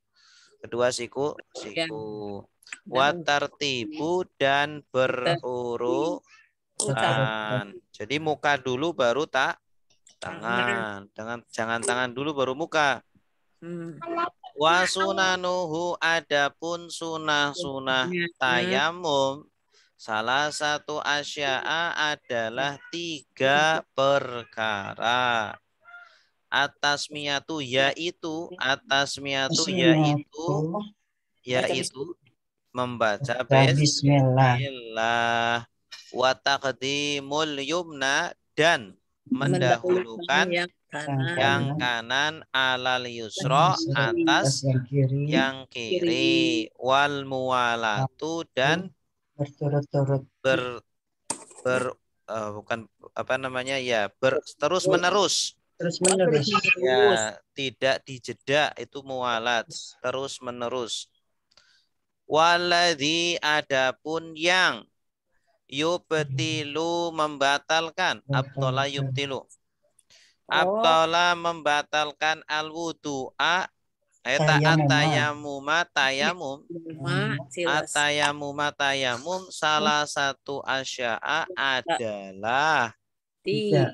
Wa tartibu dan berurutan. Jadi muka dulu baru tangan. Jangan tangan dulu baru muka. Wa sunanuhu adapun sunah tayamum salah satu asya'a adalah 3 perkara. Atasmiyatu yaitu membaca bismillah, wa taqdimul yumna dan mendahulukan yang kanan alal yusra atas yang kiri, wal muwalatu dan terus menerus. Ya, tidak dijeda itu muwalat, terus menerus. Waladhi adapun yang yubtilu membatalkan, abtola yubtilu. Abtola membatalkan al-wudu'a tayamum salah satu asya'a adalah 3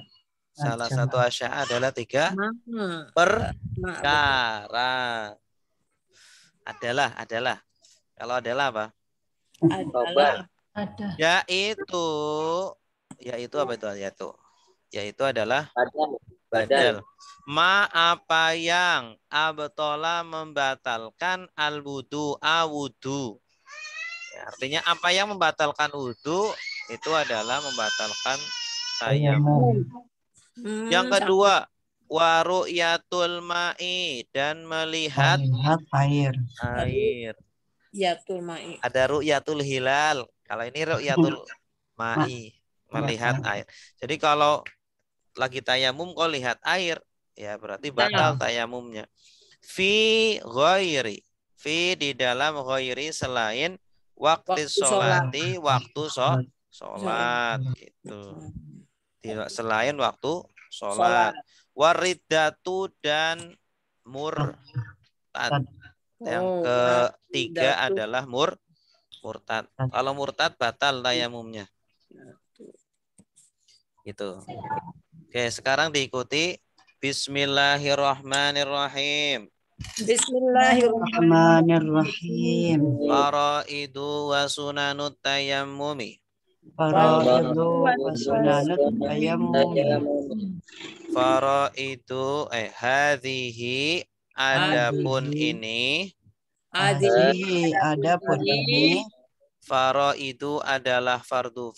perkara. Adalah. Kalau adalah apa? Yaitu apa itu? Yaitu adalah badal. Ma apa yang abtola membatalkan al-wudu'a wudu. Ya, artinya apa yang membatalkan wudu itu adalah membatalkan tayamum. Yang kedua, wa ru'yatul ma'i dan melihat air.
Yatul ma'i.
Ada ru'yatul hilal. Kalau ini ru'yatul ma'i, melihat air. Jadi kalau lagi tayamum kau lihat air, ya berarti batal tayamumnya. Fi ghairi. Fi di dalam ghairi selain waktu sholati, waktu sholat gitu. Selain waktu sholat. Waridatu dan murtad. Yang ketiga adalah murtad. Kalau murtad batal tayamumnya. Gitu. Oke, sekarang diikuti. Bismillahirrahmanirrahim.
Bismillahirrahmanirrahim.
Faraidu wa sunanut tayammumi.
Faraidu wa sunanut tayammumi.
Faraidu hadhihi adapun ini. Faraidu adalah fardu.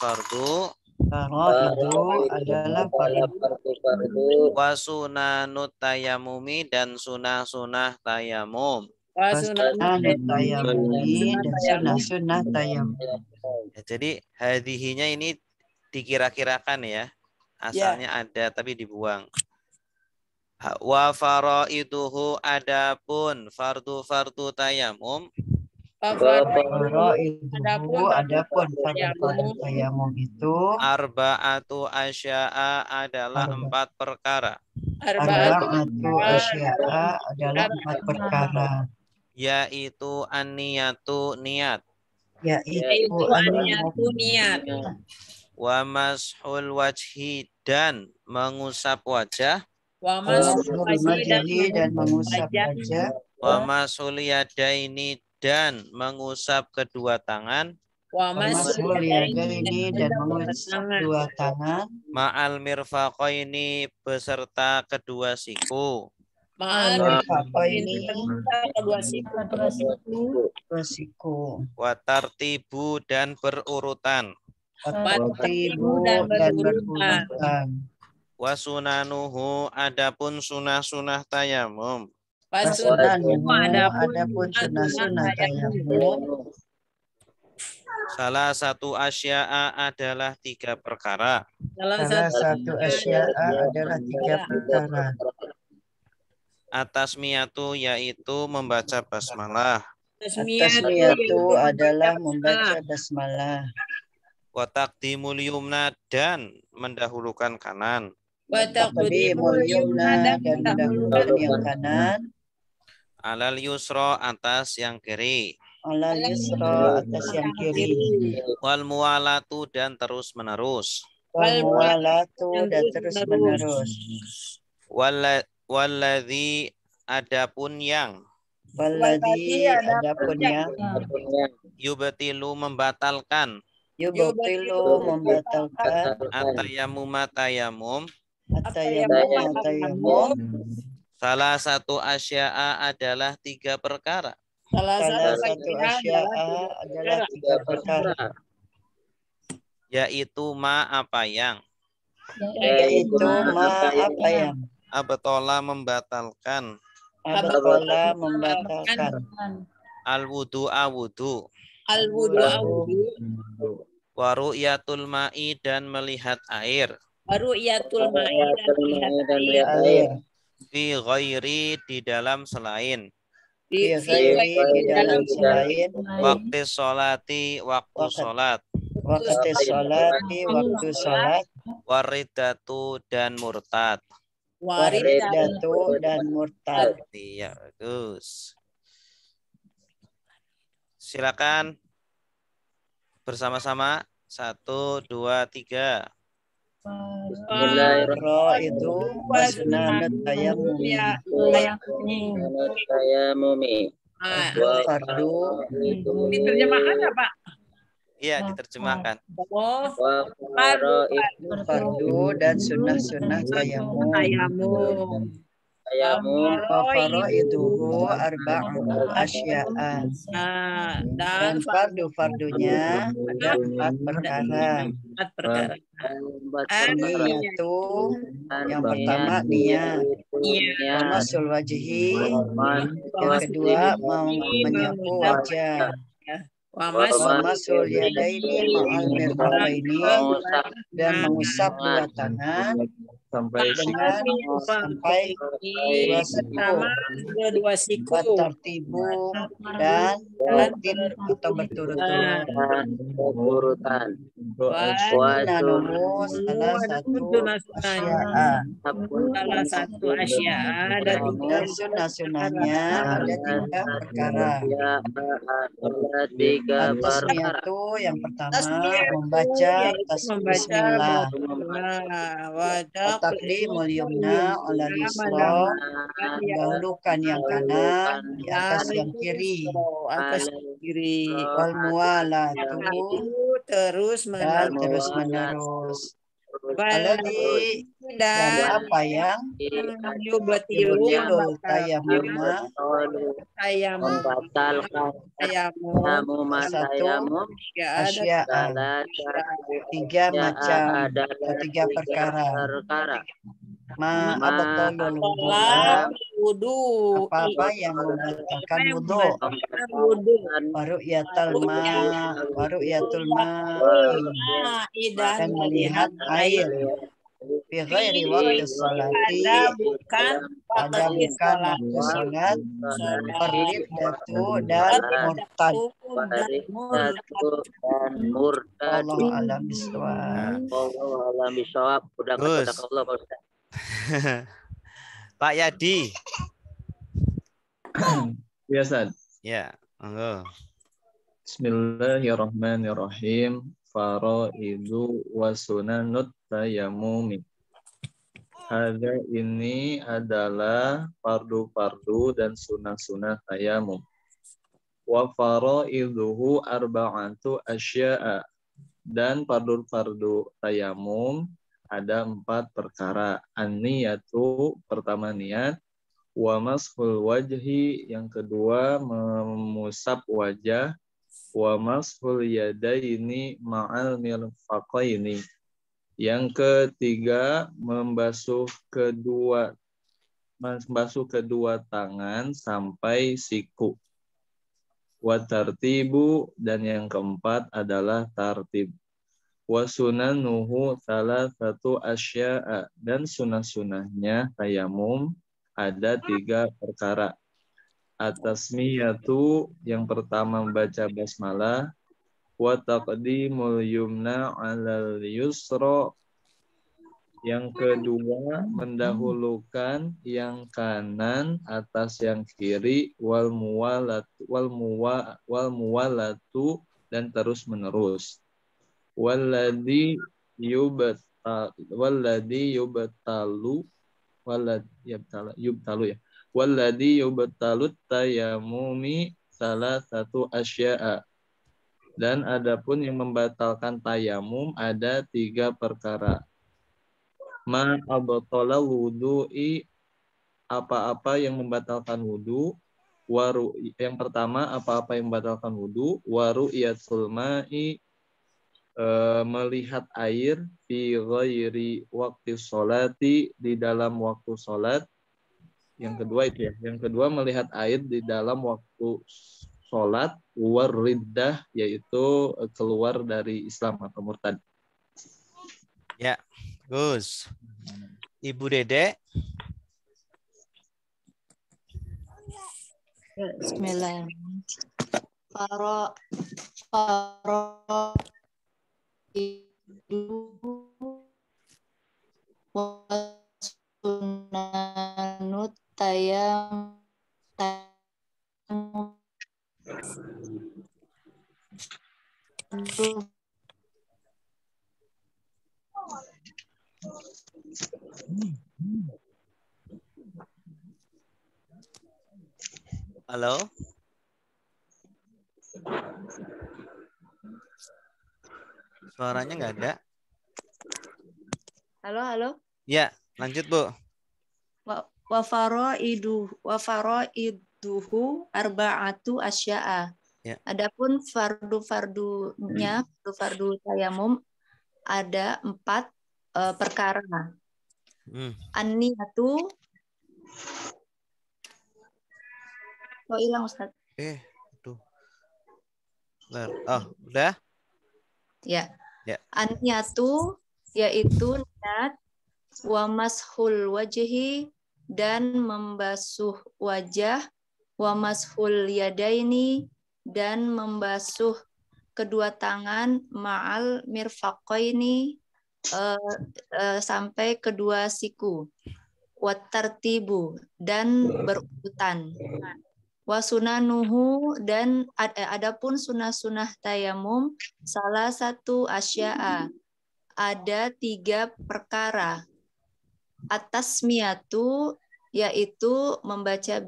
Faraidu adalah fardu.
Wa sunanut tayamumi dan sunah tayamum.
Sunanut tayamumi dan sunah tayamum.
Jadi hadhihinya ini dikira-kirakan ya. Asalnya ada tapi dibuang. Wa faraiduhu adapun fardu tayamum.
Faraiduhu adapun fardu tayamum itu
arba'atu asya'a adalah 4 perkara.
Arba'atu asya'a adalah 4 perkara.
Yaitu an-niyatu niat.
Yaitu
an-niyatu niat.
Wa mashul wajhi dan mengusap wajah.
Wa mashul
wajhi dan mengusap wajah.
Wa mashul yadaini dan mengusap kedua tangan.
Wa mashul
yadaini dan mengusap dua tangan.
Ma'al mirfaqaini beserta kedua siku.
Ma'al
mirfaqaini
kedua
siku.
Wa tartibu dan berurutan.
Tartibu dan berurutan.
Wa sunanuhu adapun sunah-sunah tayamum.
Wasunanuhu adapun sunah-sunah tayamum.
Salah satu asya'a adalah 3 perkara.
Salah satu asya'a adalah 3 perkara.
Atasmiyatu yaitu membaca basmalah.
Atasmiyatu adalah membaca basmalah.
Wa taqdimul yumna dan mendahulukan kanan.
Wa
taqdimul yumna dan mendahulukan yang kanan.
Alal yusra atas yang kiri.
Alal yusra atas yang kiri.
Wal muwalatu dan terus menerus.
Wal muwalatu dan terus menerus.
Walladzi adapun yang.
Walladzi adapun yang.
Yubtilu membatalkan.
Yubtilu membatalkan.
Atayamuma tayamum.
Atayamum.
Salah satu asya'a adalah 3 perkara.
Salah satu asya'a adalah 3 perkara.
Yaitu ma apa yang.
Yaitu ma apa yang.
Abtola membatalkan.
Abtola membatalkan.
Al-wudu'a wudu.
Al-wudu'a
Wa ru'yatul ma'i dan melihat air.
Wa ru'yatul ma'i dan melihat
air.
Fi ghairi di dalam selain.
Fi ghairi di dalam selain.
Waktu sholati waktu sholat.
Waktu sholati waktu sholat.
Waridatu dan murtad.
Waridatu dan murtad.
Iya, bagus. Silakan bersama-sama. 1, 2, 3.
Bismillahirrahmanirrahim. Wasnanat tayamumi. Fardu.
Diterjemahkan apa?
Iya, diterjemahkan.
Fardu dan sunnah-sunnah tayamum. Faraiduhu arba'u asya'a. Dan fardu-fardunya ada 4 perkara. Niyatu yang pertama niat. Masul wajhi. Yang kedua mau menyapu wajah. Masul yadaini ma'al mirfaqaini dan mengusap 2 tangan dengan sampai 2 siku. Tartibu dan rutin atau berturut-turut. Sunanuhu salah satu asya'a dan sunnah-sunnahnya ada 3 perkara. Tasmiyatu yang pertama membaca bismillah. Taqdimul yumna ala yusra, dahulukan yang kanan di atas yang kiri. Wal muwalatu dan terus menerus. Alladzi dan apa yang yubtilu tayamuma
membatalkan
satu asya'a 3 macam atau 3 perkara. Ma abtalul wudu, apa yang membatalkan wudu. Waru'yatul ma dan melihat air. Fi ghairi waktu sholati ada bukan waktu sholat. Waridatu dan murtad. Allah alam bisawab.
Pak Yadi.
Biasa.
Ya, monggo.
Bismillahirrahmanirrahim. Faraidu wa sunanut tayamumi. Ada ini adalah fardu-fardu dan sunah-sunah tayamum. Wa faraiduhu arba'atu asya'a. Dan fardu-fardu tayamum ada 4 perkara. An-niyatu, pertama niat. Wa mashul wajhi, yang kedua mengusap wajah. Wa mashul yadaini ma'al mirfaqaini. Yang ketiga membasuh kedua tangan sampai siku. Wa tartibu, dan yang keempat adalah tartib. Wa sunanuhu salasatu asya'a, dan sunah-sunahnya tayamum ada 3 perkara. At-tasmiyatu, yang pertama membaca basmalah. Wa taqdimul yumna 'alal yusra, yang kedua mendahulukan yang kanan atas yang kiri. Wal muwalatu, dan terus menerus. Walladhi yubtalu tayamumi salah satu asya'a. Dan adapun yang membatalkan tayamum ada 3 perkara. Ma abtala wudu'i, apa-apa yang membatalkan wudu. Yang pertama, apa-apa yang membatalkan wudu. Wa ru'yatul ma'i, melihat air. Fi ghairi waqti sholati, di dalam waktu sholat. Yang kedua itu ya. Yang kedua melihat air di dalam waktu sholat. War riddah, yaitu keluar dari Islam atau murtad.
Ya, Gus. Ibu Dede.
Bismillahirrahmanirrahim. Sunanut tayam.
Halo. Suaranya nggak ada.
Halo.
Ya, lanjut Bu.
Wa faraiduhu arba'atu asya'a.
Ya.
Adapun fardu-fardunya, fardu tayamum ada 4 perkara. An-niyatu. Oh, hilang Ustaz.
Tuh. Oh, udah?
Ya.
Ya.
An-niyatu, yaitu niat. Wa mashul wajhi, dan membasuh wajah. Wa mashul yadaini, dan membasuh kedua tangan. Ma'al mirfaqaini, sampai kedua siku. Wa tartibu, dan berurutan. Wa sunanuhu, dan adapun sunah-sunah tayamum salah satu asya'a, ada 3 perkara. At-tasmiyatu, yaitu membaca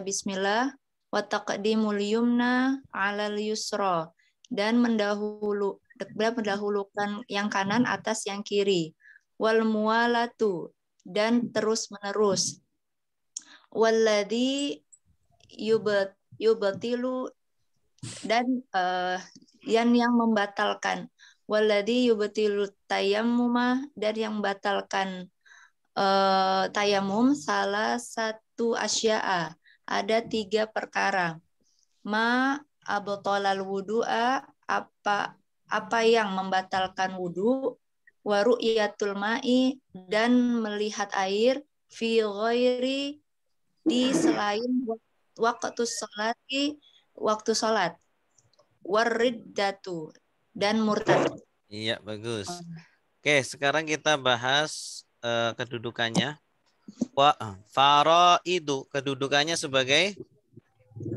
bismillah. Wa taqdimul yumna 'alal yusra, dan mendahulukan yang kanan atas yang kiri. Wal muwalatu, dan terus menerus. Walladhi yubatilu, dan yang membatalkan. Walladhi yubatilu tayammuma, dan yang membatalkan tayamum salah satu asya'a, ada 3 perkara. Ma abtalal wudu'a, apa yang membatalkan wudu. Wa ru'yatul ma'i, dan melihat air. Fi ghairi, di selain waktu sholat. Wariddatu, dan murtad.
Iya, bagus. Oke, sekarang kita bahas kedudukannya. Faraidu, kedudukannya sebagai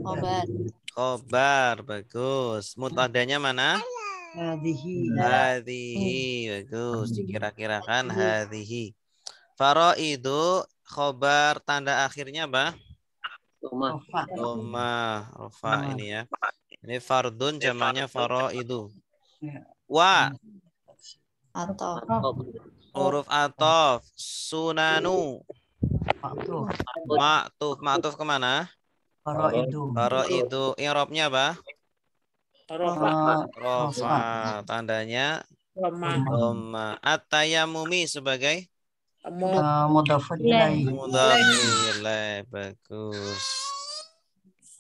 Khobar.
Khobar, bagus. Mutadanya mana?
Hadhihi.
Hadhihi, bagus. Dikira-kirakan hadhihi. Faraidu, khobar tanda akhirnya apa?
Rumah.
Rofa.
Dhamma, rofa ini ya. Ini fardun jamannya faraidu.
Ya.
Wa,
Atau.
huruf atof, sunanu,
Maktuf.
Ma'tuf kemana?
Faraidu.
Faraidu, i'rabnya apa?
Rofa.
Rofa, tandanya dhamma. At-tayammumi sebagai
Mudhafun ilaih.
mudhaf ilaih, bagus.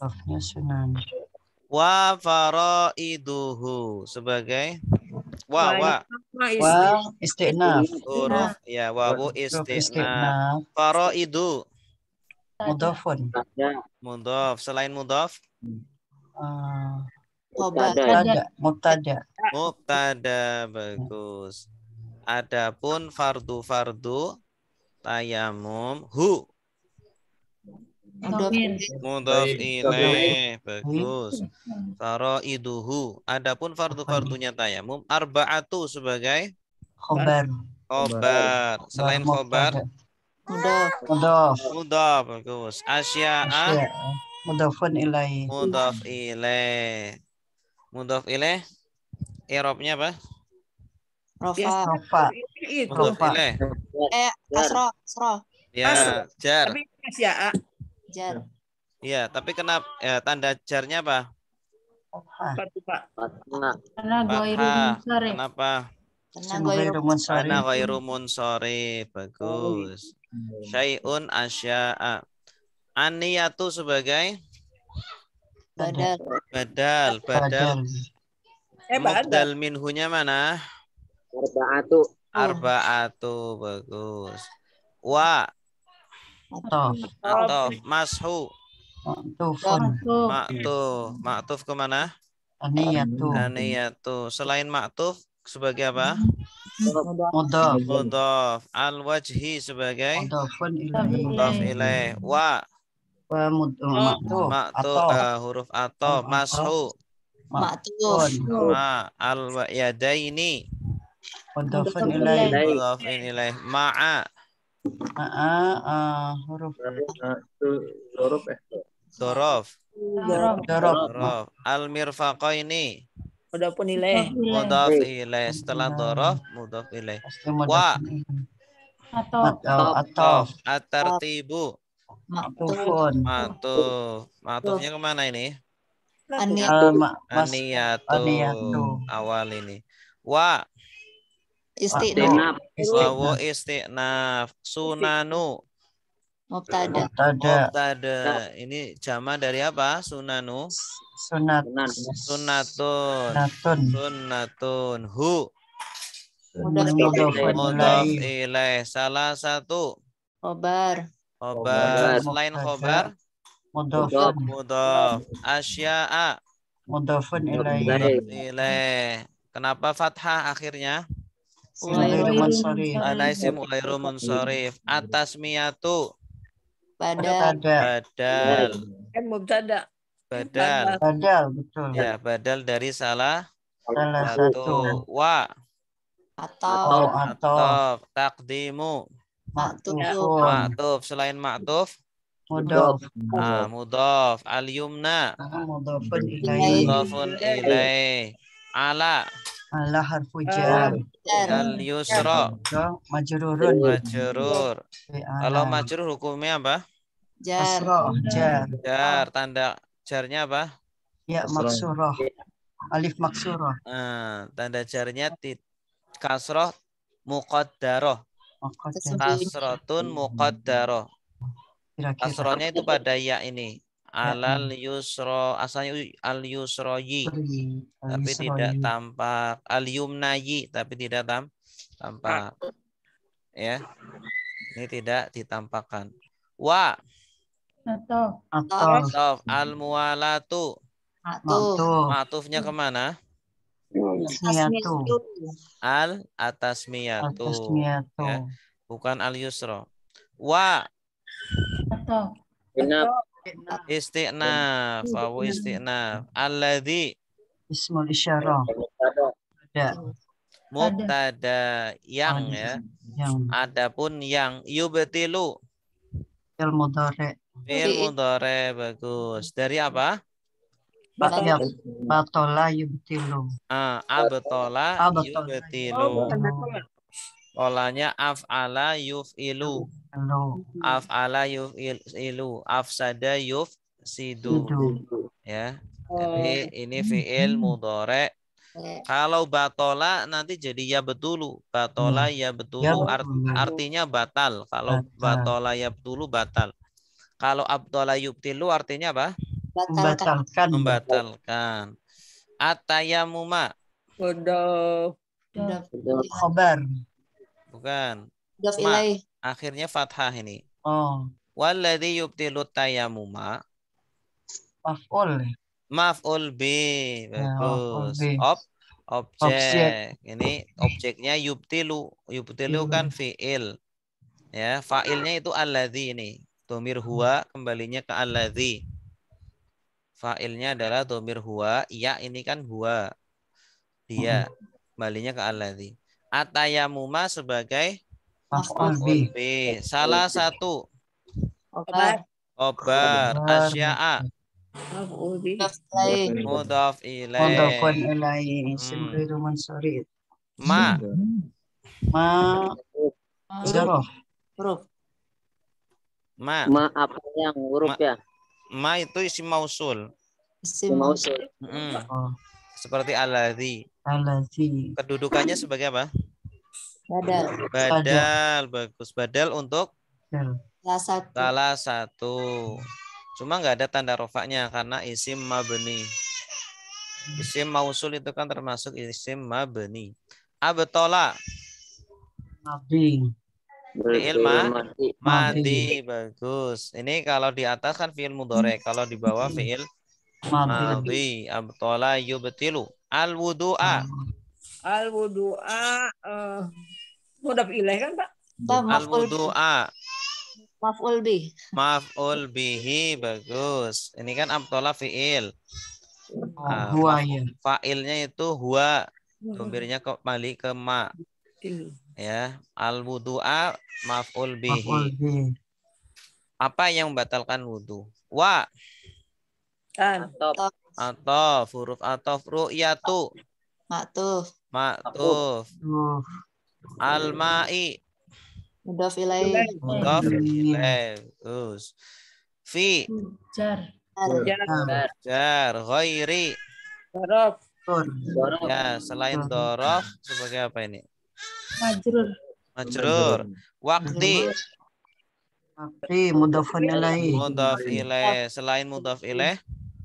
Mudhafnya sunan.
Wa faraiduhu sebagai wa
Wa istinaf.
huruf ya wawu
Huruf
istinaf.
istinaf.
Faraidu
Mudhafun.
mudhaf, selain mudhaf
Khobar.
Mubtada.
mubtada, bagus. Adapun fardu tayamum hu mudhaf ilaih, bagus. Faraiduhu. Adapun fardunya tayamum arba'atu sebagai
Khobar.
khobar. Selain khobar
Mudhaf.
mudhaf, bagus. Asya'a
Mudhafun ilaih.
mudhaf ilaih. Mudhaf ilaih i'rabnya apa?
Rofa.
Rofa.
Mudhaf ilaih.
Kasroh.
Ya, jar.
Tapi ya.
Jar.
Iya, tapi kenapa tanda jarnya apa?
Apa tuh, Pak?
Karena ghairu
Fathah.
munsharif.
Kenapa? Karena ghairu munsharif. Bagus. Syai'un asya'a. Aniyatu sebagai
Badal.
badal. Mubdal minhunya mana? Arba'atu, bagus. Wa atof mashu Ma'tuf kemana? Aniyatu. Selain ma'tuf sebagai apa? Mudhaf. Al-wajhi sebagai mudhaf ilaih. Wa ma'tuf huruf atof. Mashu
Ma'tuf.
al-yadaini
Mudhafun ilaih.
mudhafin ilaih. Ma'a
Huruf
dorof.
Dorof.
Al-mirfaqaini
Mudhafun ilaih.
mudhaf ilaih. Setelah dorof mudhaf ilaih. Wa
Atau
at-tartibu
Maktufun.
Ma'tufnya kemana ini? Aniyatu. Awal ini. Wa
Istiqnaf.
wawu istiqnaf. Sunanu
Mubtada.
mubtada. Ini jama dari apa? Sunanu. Sunnatun. Hu mudhaf ilaih. Salah satu
Khobar.
Selain khobar mudhaf. Asya'a
Mudhafun
ilaih. Kenapa fathah akhirnya? Alaisim ghairu munsharif. Atasmiyatu
Badal.
Kan mubtada.
Badal.
Betul.
Ya, badal dari salah
satu.
Wa
Atau.
Taqdimu
Ma'tuf.
Selain ma'tuf
Mudhaf.
mudhaf. Al-yumna
Mudhafun ilaih.
mudhafun ilaih. Ala
Harfu jar.
al-yusra
Majrurun.
majrur. Kalau majrur hukumnya apa?
Jar.
Jar. Tanda jarnya apa?
Ya maksurah. Alif maksurah.
Tanda jarnya kasroh muqaddaroh. Kasrotun muqaddaroh. Kasrohnya itu pada ya ini. Alal yusro, asalnya al yusroyi, tapi tidak tampak. Al yumnayi, tapi tidak tampak. Ya, ini tidak ditampakkan. Wa
atau
al muwalatu. Ma'tufnya kemana? Al atasmiyatu. Ya, bukan al yusro. Wa Isti'naf. Wawu isti'naf. Alladzi
Ismul isyarah. Ada.
mubtada yang ya.
Yang
Adapun yang yubtilu
fi'il mudhari.
fi'il mudhari bagus. Dari apa?
Batola yubtilu.
Abtola
Abtola
yubtilu.
yubtilu.
Polanya af'ala yuf'ilu.
Halo.
Af'ala yuf'ilu. Afsada yufsidu.
Hidu.
Ya. Jadi ini fi'il mudhari. Kalau batola nanti jadi ya betulu. Batola ya betulu artinya batal. Kalau batola ya betulu batal. Kalau abtola yubtilu artinya apa?
Membatalkan.
Membatalkan. Atayamuma.
Udah.
Khobar.
Bukan.
Mudhof
Ma.
ilaih.
Akhirnya fathah ini.
Oh,
Walladzi yubtilu tayamuma.
maf'ul.
Maf'ul bi.
maf'ul
Bagus.
bi.
Objek.
Objek.
Ini objeknya yubtilu. Yubtilu kan fi'il. Ya, fa'ilnya itu alladzi ini. Dhamir huwa kembalinya ke alladzi. Fa'ilnya adalah dhamir huwa, ya ini kan huwa. Dia kembalinya ke alladzi. Atayamuma sebagai
Maf'ul bi.
bi. Salah satu
Khobar.
khobar asya'a
Mudhof ilaih.
mudhaf
Mudhafun
ilaih.
ilaihi. Isim ghairu mansuri.
Ma.
Ma. Zarah.
Huruf.
Ma.
Ma apa yang huruf ya?
Ma itu isim mausul.
Isim
Mausul.
Oh,
Seperti alladzi.
alladzi.
Kedudukannya sebagai apa?
badal.
Badal. Bagus. Badal untuk
Salah satu.
salah satu. Cuma nggak ada tanda rofaknya karena isim mabni. Isim mausul itu kan termasuk isim mabni. Abtola.
Nabi.
Fi'il madi. Bagus. Ini kalau di atas kan fi'il mudhari, kalau di bawah fi'il madi. Abtola yubtilu. Al-wudu'a.
Al-wudu'a. Mudhof ilaih kan, Pak?
Al-wudu'a.
Maf'ul bi.
Maf'ul bihi. Bagus. Ini kan abtola fi'il.
Huwa ya.
Fa'ilnya itu huwa. Domirnya kembali ke ma. Ya, al-wudu'a maf'ul
Maf'ul
bihi.
bi.
Apa yang membatalkan wudu? Wa
Kan.
atau huruf atof ru'yatu
Ma'tuf.
ma'tuf
Duh.
al-ma'i
Mudhof ilaih.
mudhaf ilaih. Terus fi
Jar.
jar ghairi
Huruf.
Tur.
ya selain dorof sebagai apa ini?
Majrur.
Majrur. Waktu
Nabi. Mudhafun ilaihi.
mudhaf ilaih. Selain mudhaf ilaih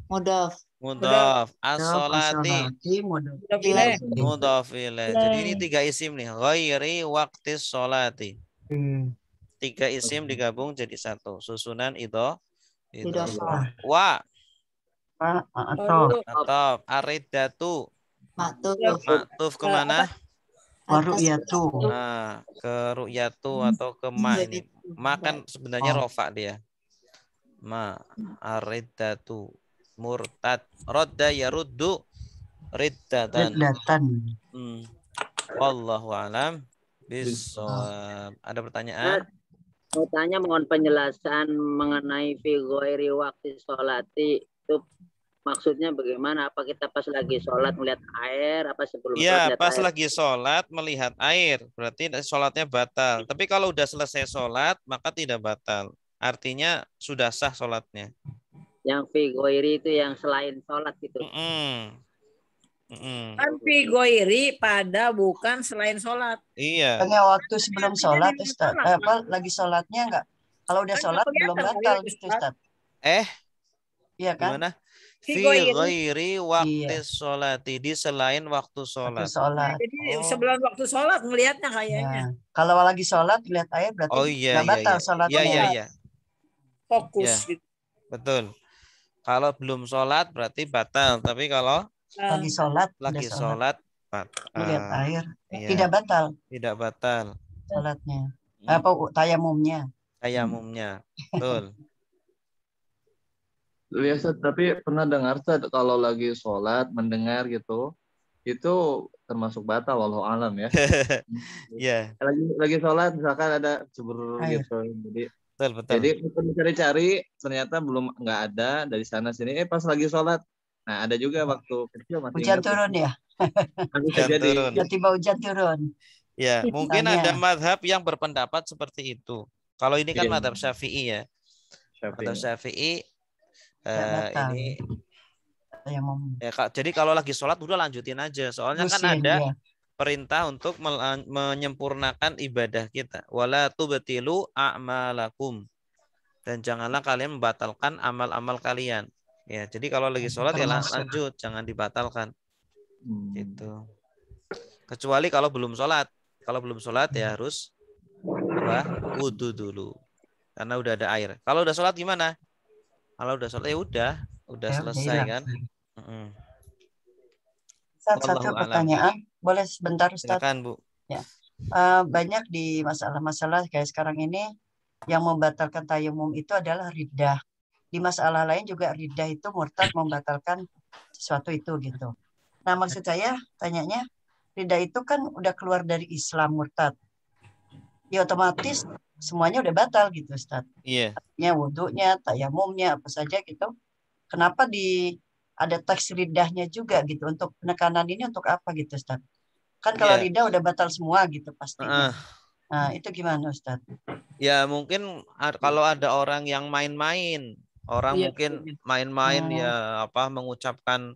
Mudhof.
mudhaf. As-sholati
Mudhaf.
Mudhof ilaih.
mudhaf ilaih. Jadi ini 3 isim nih. Ghairi waqti sholati. 3 isim digabung jadi 1. Susunan itu.
Idhofah.
Wa
Atau
atau aridatu
Ma'tuf.
maktuf kemana?
waru'yatu.
Nah, ke ru'yatu atau ke ma ini. Ma kan sebenarnya rofa dia. Ma aridatu murtad rodda yaruddu riddatan.
Riddatan.
Wallahu alam bisawab. Ada pertanyaan?
Mau tanya, mohon penjelasan mengenai fi ghairi waqti sholati itu maksudnya bagaimana? Apa kita pas lagi sholat melihat air? Apa sebelum
Iya,
sholat
pas
air?
lagi sholat melihat air, berarti sholatnya batal. Tapi kalau udah selesai sholat, maka tidak batal. Artinya sudah sah sholatnya.
Yang fi ghairi itu yang selain sholat gitu.
Kan fi ghairi pada bukan selain sholat.
Iya.
Hanya waktu sebelum sholat, Ustaz. Apa lagi sholatnya enggak? Kalau udah sholat belum batal gitu, Ustaz. Iya kan?
Gimana?
Fi
Fi ghairi waqti sholati, di selain waktu
Waktu
sholat.
sholat.
Jadi sebelum waktu sholat ngelihatnya kayaknya.
Ya. Kalau lagi sholat lihat air berarti
Oh iya,
nggak batal sholatnya.
Iya.
Fokus
Ya.
gitu.
Betul. Kalau belum sholat berarti batal. Tapi kalau
Lagi sholat,
lagi
udah sholat,
sholat batal.
lihat air,
Iya.
tidak batal
Tidak batal.
sholatnya. Apa tayamumnya?
Tayamumnya. Betul.
Biasa, tapi pernah dengar Ustaz, kalau lagi sholat mendengar gitu, itu termasuk batal, wallahu alam ya.
Ya.
Lagi sholat misalkan ada cebur gitu,
Betul.
jadi cari-cari ternyata belum nggak ada dari sana sini. Pas lagi sholat, nah ada juga waktu kecil masih
hujan
ingat.
turun ya.
Hujan turun.
Tiba-tiba hujan turun.
Ya, mungkin ada madhab yang berpendapat seperti itu. Kalau ini kan madhab Syafi'i ya. Madhab Syafi'i ini ya, jadi kalau lagi sholat udah lanjutin aja. Soalnya kan ada perintah untuk menyempurnakan ibadah kita. Wala tubtilu a'malakum. Dan janganlah kalian membatalkan amal-amal kalian. Ya, jadi kalau lagi sholat ya lanjut, jangan dibatalkan. Gitu. Kecuali kalau belum sholat. Kalau belum sholat ya harus wudu dulu. Karena udah ada air. Kalau udah sholat gimana? Kalau udah sholat ya udah selesai kan.
Satu pertanyaan, boleh sebentar Ustaz?
Silakan Bu.
Ya. Banyak di masalah-masalah kayak sekarang ini yang membatalkan tayamum itu adalah riddah. Di masalah lain juga riddah itu murtad, membatalkan sesuatu itu gitu. Nah maksud saya tanyanya, riddah itu kan udah keluar dari Islam, murtad. Ya otomatis semuanya udah batal gitu Ustaz.
Iya.
Ya wudhunya, tayamumnya, apa saja gitu. Kenapa ada teks riddahnya juga gitu, untuk penekanan ini untuk apa gitu Ustaz? Kan kalau riddah udah batal semua gitu pastinya. Nah itu gimana Ustaz?
Ya mungkin kalau ada orang yang main-main, mungkin main-main ya mengucapkan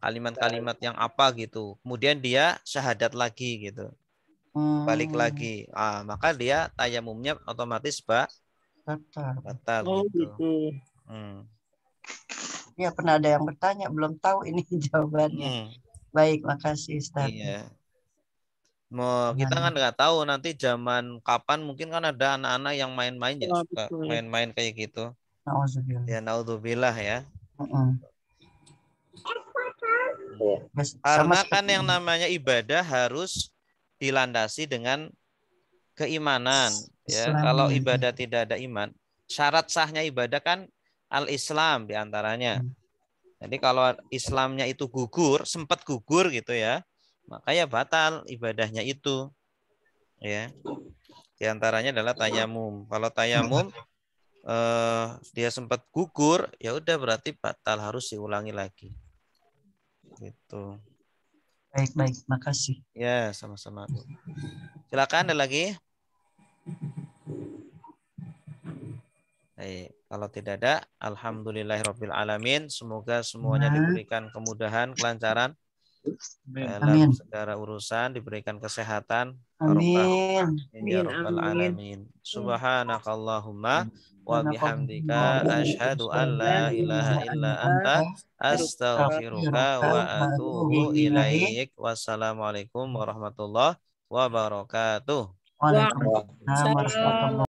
kalimat-kalimat yang apa gitu, kemudian dia syahadat lagi gitu, balik lagi, maka dia tayamumnya otomatis batal gitu.
Ya pernah ada yang bertanya, belum tahu ini jawabannya. Baik, makasih Ustaz.
Iya. Kita kan nggak tahu nanti zaman kapan, mungkin kan ada anak-anak yang main-main ya, suka main-main kayak gitu. Ya naudzubillah ya. Karena kan yang namanya ibadah harus dilandasi dengan keimanan. Ya, kalau ibadah tidak ada iman, syarat sahnya ibadah kan al-Islam diantaranya. Jadi kalau Islamnya itu sempat gugur gitu ya, maka ya batal ibadahnya itu. Ya, diantaranya adalah tayamum. Kalau tayamum dia sempat gugur, ya udah berarti batal, harus diulangi lagi. Gitu.
Baik, makasih.
Ya, sama-sama. Silakan, ada lagi? Baik, kalau tidak ada, alhamdulillahirabbil alamin. Semoga semuanya diberikan kemudahan, kelancaran dalam segala urusan, diberikan kesehatan.
Amin.
Ya rabbal alamin. Subhanakallahumma wa bihamdika asyhadu an la ilaha illa anta astaghfiruka wa atubu ilaik. Wassalamualaikum warahmatullahi wabarakatuh.
Waalaikumsalam warahmatullahi wabarakatuh.